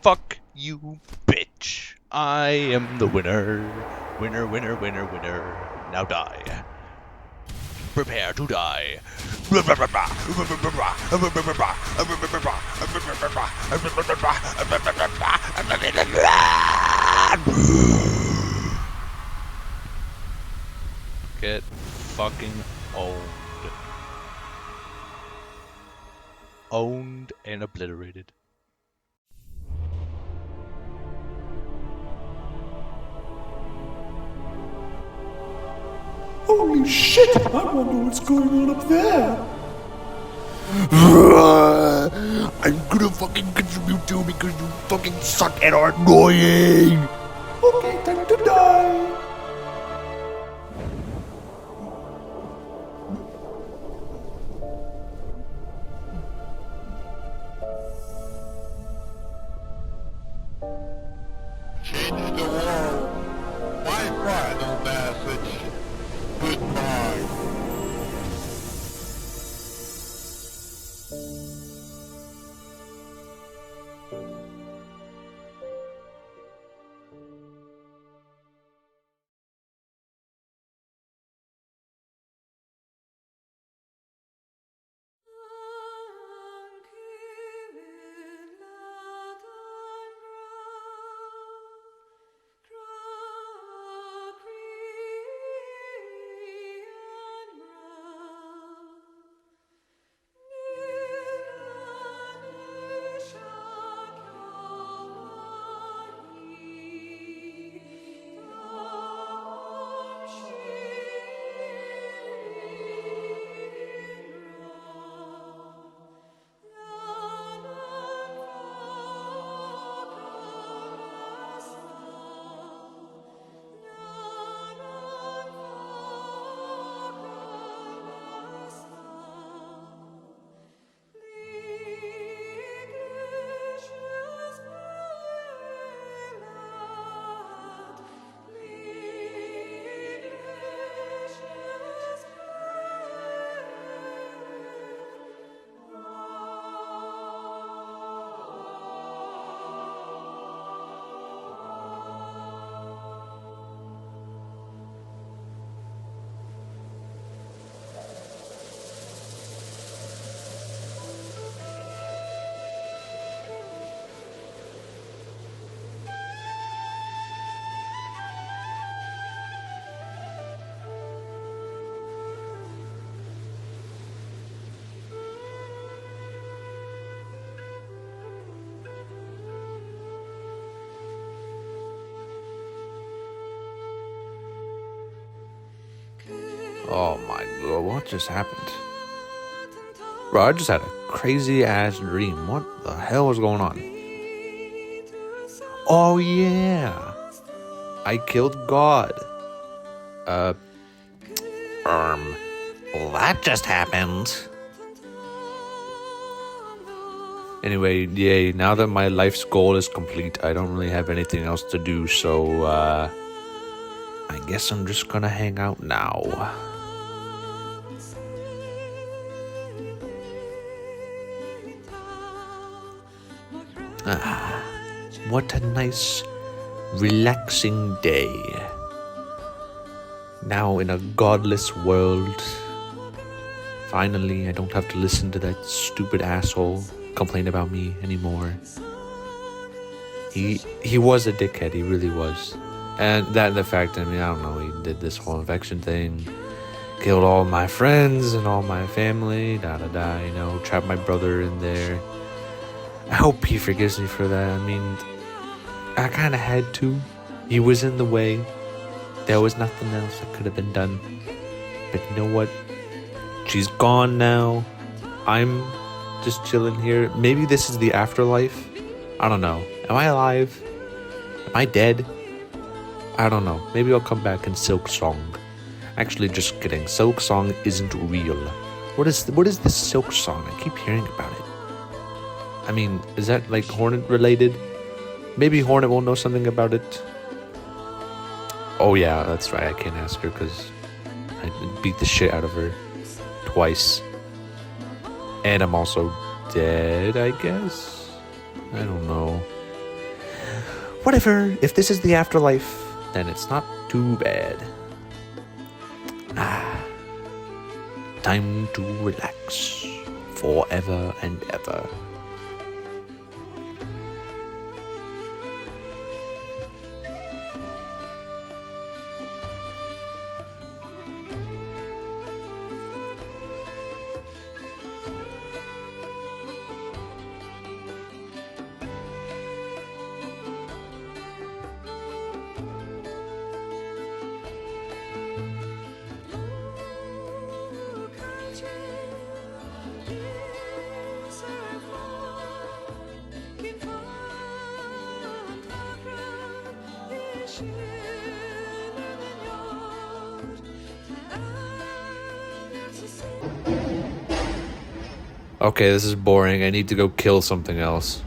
Fuck you, bitch. I am the winner. Winner, winner, winner, winner. Now die. Prepare to die. Get fucking owned. Owned and obliterated. Holy shit! I wonder what's going on up there. I'm gonna fucking contribute to because you fucking suck and are annoying. Okay, time to die. Change the world. My pride on message. Oh my god, what just happened? Bro, I just had a crazy ass dream. What the hell was going on? Oh yeah. I killed God. Well, that just happened. Anyway, yay, now that my life's goal is complete, I don't really have anything else to do, so, I guess I'm just gonna hang out now. What a nice, relaxing day. Now in a godless world. Finally, I don't have to listen to that stupid asshole complain about me anymore. He was a dickhead, he really was. And the fact, I don't know, he did this whole infection thing, killed all my friends and all my family, trapped my brother in there. I hope he forgives me for that. I kind of had to. He was in the way. There was nothing else that could have been done. But you know what? She's gone now. I'm just chilling here. Maybe this is the afterlife. I don't know. Am I alive? Am I dead? I don't know. Maybe I'll come back in Silksong. Actually, just kidding. Silksong isn't real. What is this Silksong? I keep hearing about it. Is that like Hornet related? Maybe Hornet will know something about it. Oh yeah, that's right. I can't ask her because I beat the shit out of her twice. And I'm also dead, I guess? I don't know. Whatever. If this is the afterlife, then it's not too bad. Time to relax. Forever and ever. Okay, this is boring. I need to go kill something else.